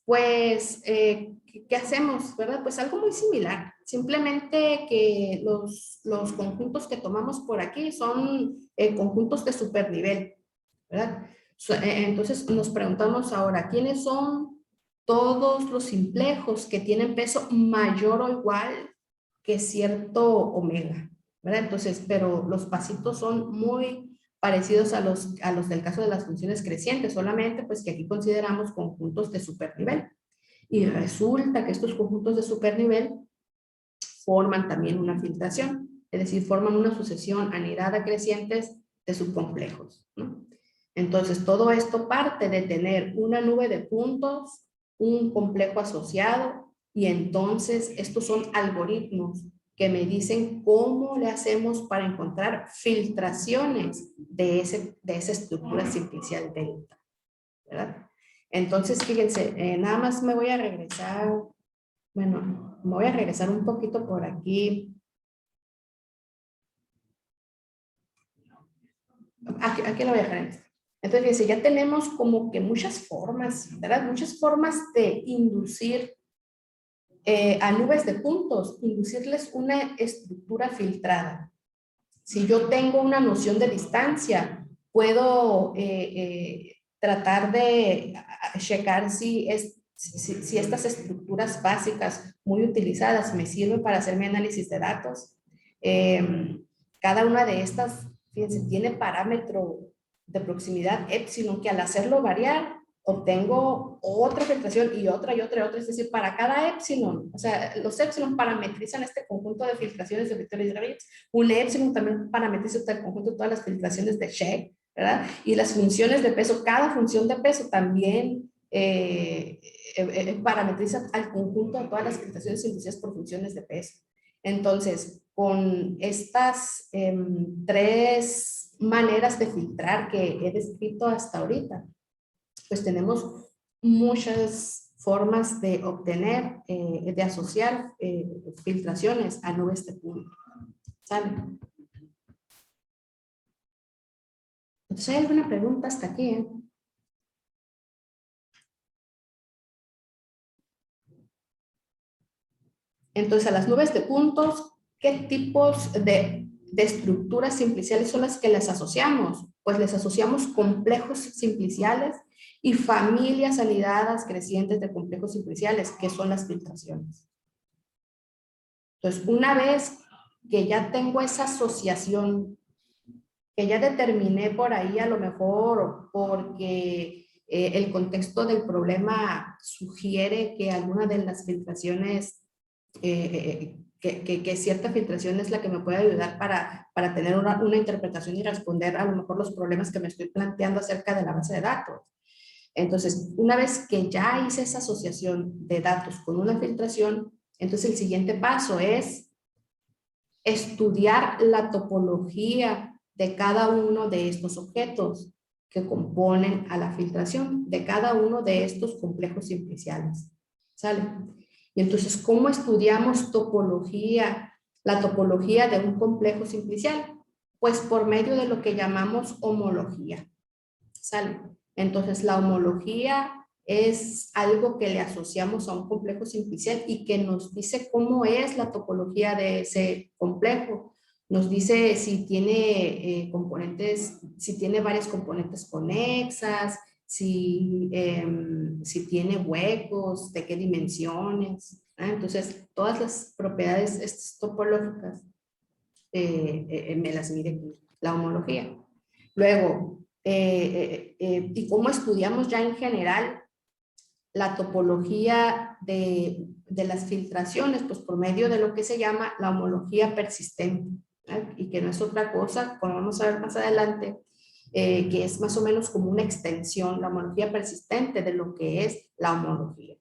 pues, ¿qué hacemos? ¿Verdad? Pues algo muy similar. Simplemente que los conjuntos que tomamos por aquí son conjuntos de supernivel, ¿verdad? Entonces nos preguntamos ahora, ¿quiénes son todos los simplejos que tienen peso mayor o igual que cierto omega? ¿Verdad? Entonces, pero los pasitos son muy parecidos a los del caso de las funciones crecientes, solamente pues que aquí consideramos conjuntos de supernivel. Y resulta que estos conjuntos de supernivel forman también una filtración, es decir, forman una sucesión anidada crecientes de subcomplejos, ¿no? Entonces, todo esto parte de tener una nube de puntos, un complejo asociado, y entonces estos son algoritmos que me dicen cómo le hacemos para encontrar filtraciones de esa estructura simplicial delta, ¿verdad? Entonces, fíjense, nada más me voy a regresar, bueno, me voy a regresar un poquito por aquí. Aquí lo voy a dejar en esto. Entonces, fíjense, ya tenemos como que muchas formas, ¿verdad? Muchas formas de inducir a nubes de puntos, inducirles una estructura filtrada. Si yo tengo una noción de distancia, puedo tratar de checar si estas estructuras básicas muy utilizadas me sirven para hacer mi análisis de datos. Cada una de estas, fíjense, tiene parámetro de proximidad epsilon que al hacerlo variar, obtengo otra filtración y otra y otra y otra, es decir, para cada epsilon, o sea, los epsilon parametrizan este conjunto de filtraciones de vectores y Graves, un epsilon también parametriza el conjunto de todas las filtraciones de Sheck, ¿verdad? Y las funciones de peso, cada función de peso también parametriza al conjunto de todas las filtraciones inducidas por funciones de peso. Entonces, con estas tres maneras de filtrar que he descrito hasta ahorita, pues tenemos muchas formas de obtener, de asociar filtraciones a nubes de punto. ¿Sale? Entonces, ¿hay alguna pregunta hasta aquí? Entonces, a las nubes de puntos, ¿qué tipos de estructuras simpliciales son las que las asociamos? Pues pues les asociamos complejos simpliciales y familias anidadas crecientes de complejos simpliciales, que son las filtraciones. Entonces, una vez que ya tengo esa asociación, que ya determiné por ahí a lo mejor porque el contexto del problema sugiere que alguna de las filtraciones, que cierta filtración es la que me puede ayudar para tener una interpretación y responder a lo mejor los problemas que me estoy planteando acerca de la base de datos. Entonces, una vez que ya hice esa asociación de datos con una filtración, entonces el siguiente paso es estudiar la topología de cada uno de estos objetos que componen a la filtración, de cada uno de estos complejos simpliciales. ¿Sale? Y entonces, ¿cómo estudiamos topología, la topología de un complejo simplicial? Pues por medio de lo que llamamos homología. ¿Sale? Entonces, la homología es algo que le asociamos a un complejo simplicial y que nos dice cómo es la topología de ese complejo. Nos dice si tiene componentes, si tiene varias componentes conexas, si tiene huecos, de qué dimensiones. Entonces, todas las propiedades estas topológicas me las mide aquí, la homología. Luego, y cómo estudiamos ya en general la topología de las filtraciones, pues por medio de lo que se llama la homología persistente, ¿verdad? Y que no es otra cosa, como vamos a ver más adelante, que es más o menos como una extensión, la homología persistente de lo que es la homología.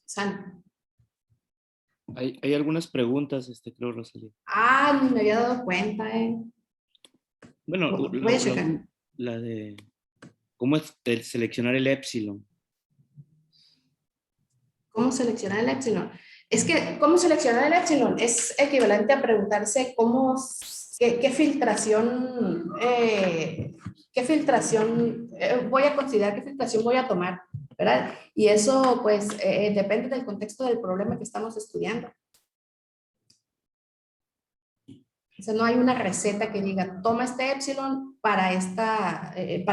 ¿Sale? Hay algunas preguntas, creo, Rosalía. Ah, ni me había dado cuenta, Bueno, voy a checar. la de cómo es el seleccionar el epsilon. ¿Cómo seleccionar el epsilon? Es que, ¿cómo seleccionar el epsilon? Es equivalente a preguntarse qué filtración voy a considerar, qué filtración voy a tomar, ¿verdad? Y eso, pues, depende del contexto del problema que estamos estudiando. O sea, no hay una receta que diga, toma este epsilon para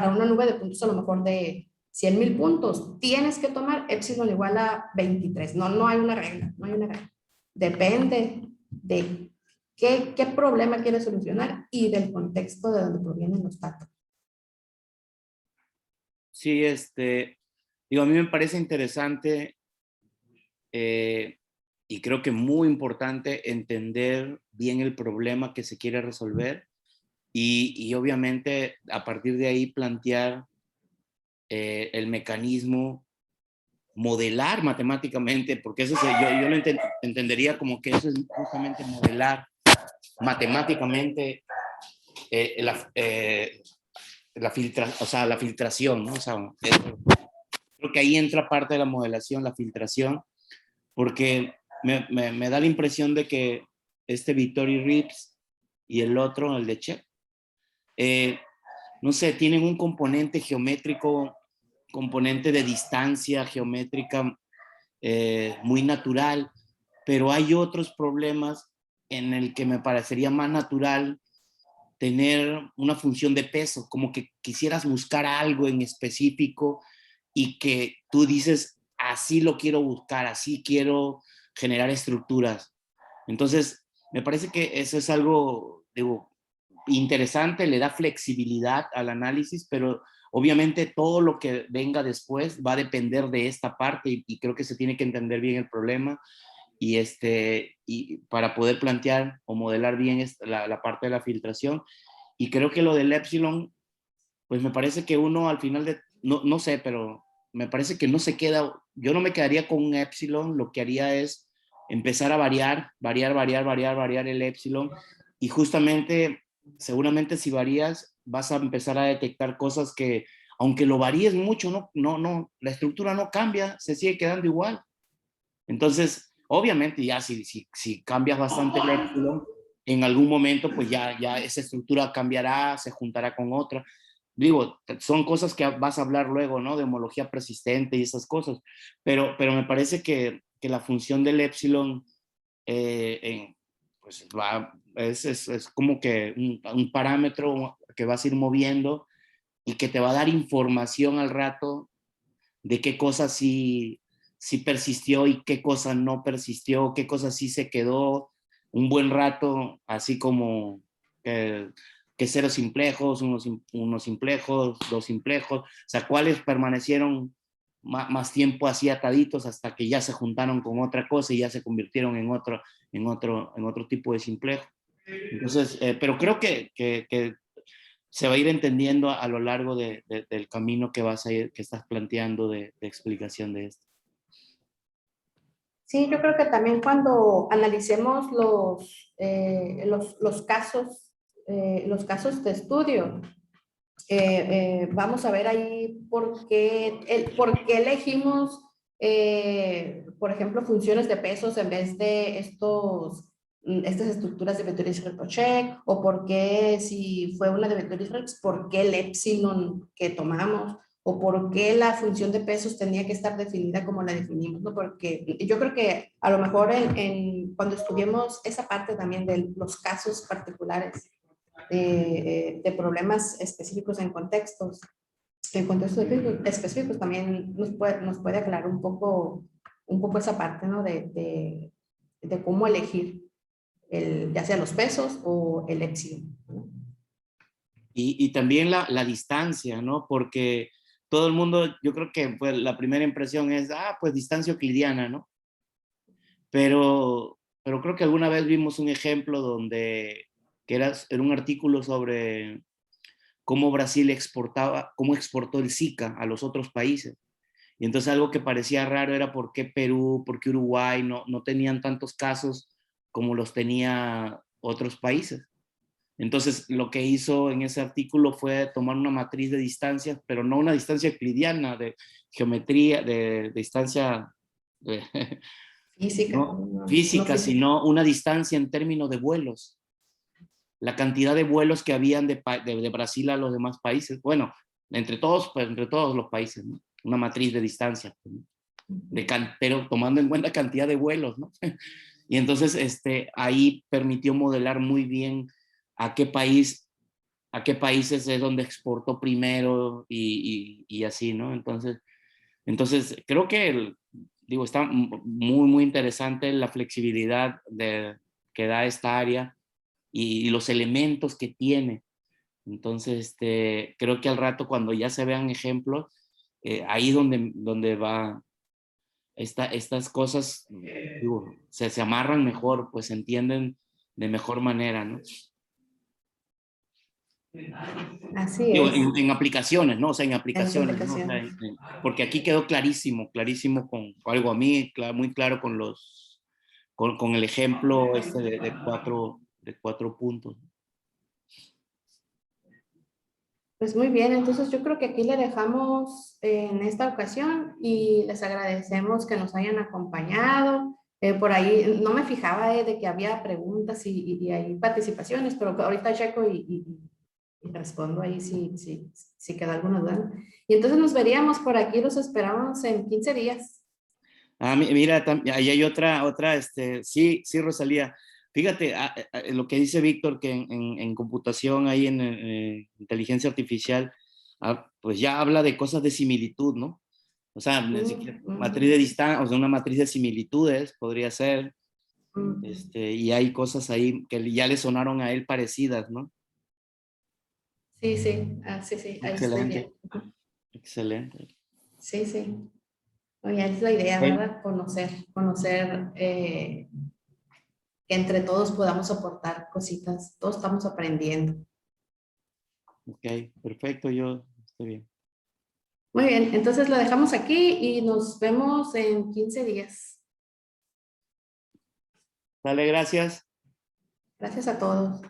una nube de puntos a lo mejor de 100,000 puntos. Tienes que tomar epsilon igual a 23. No, no hay una regla, no hay una regla. Depende de qué problema quieres solucionar y del contexto de donde provienen los datos. Sí, digo, a mí me parece interesante y creo que muy importante entender bien el problema que se quiere resolver y obviamente a partir de ahí plantear el mecanismo, modelar matemáticamente, porque eso yo lo entendería como que eso es justamente modelar matemáticamente la filtración, ¿no? O sea, creo que ahí entra parte de la modelación, la filtración, porque me da la impresión de que Vittori Rips y el otro, el de Che, no sé, tienen un componente geométrico, componente de distancia geométrica muy natural, pero hay otros problemas en el que me parecería más natural tener una función de peso, como que quisieras buscar algo en específico y que tú dices, así lo quiero buscar, así quiero generar estructuras. Entonces, me parece que eso es algo, digo, interesante, le da flexibilidad al análisis, pero obviamente todo lo que venga después va a depender de esta parte y creo que se tiene que entender bien el problema y para poder plantear o modelar bien la parte de la filtración. Y creo que lo del epsilon, pues me parece que uno al final no sé, pero me parece que no se queda, yo no me quedaría con un epsilon, lo que haría es empezar a variar el epsilon y justamente, seguramente si varías, vas a empezar a detectar cosas que, aunque lo varíes mucho, la estructura no cambia, se sigue quedando igual. Entonces, obviamente ya si cambias bastante el epsilon, en algún momento pues ya esa estructura cambiará, se juntará con otra. Digo, son cosas que vas a hablar luego, ¿no? De homología persistente y esas cosas, pero me parece que la función del epsilon pues es como que un parámetro que vas a ir moviendo y que te va a dar información al rato de qué cosa sí persistió y qué cosa no persistió, qué cosa sí se quedó un buen rato, así como que ceros simplejos, unos simplejos, dos simplejos, o sea, cuáles permanecieron más tiempo así ataditos hasta que ya se juntaron con otra cosa y ya se convirtieron en otro tipo de simplejo. Entonces, pero creo que se va a ir entendiendo a lo largo del camino que que estás planteando de explicación de esto. Sí, yo creo que también cuando analicemos los casos de estudio, vamos a ver ahí por qué elegimos, por ejemplo, funciones de pesos en vez de estas estructuras de Vectorized-Ricochet, o por qué, si fue una de Vectorized, por qué el epsilon que tomamos, o por qué la función de pesos tenía que estar definida como la definimos, ¿no? Porque yo creo que a lo mejor cuando estudiemos esa parte también de los casos particulares, de problemas específicos en contextos específicos, también nos puede aclarar un poco esa parte, ¿no? De cómo elegir ya sea los pesos o el epsilon, ¿no? Y también la distancia, ¿no? Porque todo el mundo, yo creo que pues, la primera impresión es, pues distancia euclidiana, ¿no? Pero creo que alguna vez vimos un ejemplo que era un artículo sobre cómo Brasil cómo exportó el Zika a los otros países. Y entonces algo que parecía raro era por qué Perú, por qué Uruguay no tenían tantos casos como los tenía otros países. Entonces lo que hizo en ese artículo fue tomar una matriz de distancias, pero no una distancia euclidiana, de geometría, de distancia Física, no física, física, sino una distancia en términos de vuelos. La cantidad de vuelos que habían de Brasil a los demás países. Bueno, entre todos los países, ¿no? Una matriz de distancia, ¿no? Pero tomando en cuenta cantidad de vuelos, ¿no? Y entonces ahí permitió modelar muy bien a qué países es donde exportó primero y así, ¿no? Entonces creo que, está muy interesante la flexibilidad que da esta área y los elementos que tiene. Entonces, creo que al rato cuando ya se vean ejemplos, ahí donde va estas cosas, se amarran mejor, pues se entienden de mejor manera, ¿no? así Digo, es, en aplicaciones, ¿no? O sea, en en las aplicaciones, ¿no? O sea, aplicaciones. porque aquí quedó clarísimo con algo a mí, muy claro con el ejemplo de cuatro puntos. Pues muy bien, entonces yo creo que aquí le dejamos en esta ocasión y les agradecemos que nos hayan acompañado. Por ahí no me fijaba de que había preguntas y hay participaciones, pero ahorita checo y respondo ahí si queda alguna duda. Y entonces nos veríamos por aquí, los esperamos en 15 días. Mira, ahí hay otra, sí, Rosalía. Fíjate, lo que dice Víctor, que en computación, ahí en inteligencia artificial, pues ya habla de cosas de similitud, ¿no? O sea, ni siquiera matriz de distancia, o sea, una matriz de similitudes podría ser, y hay cosas ahí que ya le sonaron a él parecidas, ¿no? Sí, sí, sí, ahí estoy Excelente, bien. excelente. Sí, sí. Oye, es la idea, Ok, ¿verdad? Conocer, que entre todos podamos aportar cositas. Todos estamos aprendiendo. ok, perfecto, yo estoy bien. Muy bien, entonces lo dejamos aquí y nos vemos en 15 días. Dale, gracias. Gracias a todos.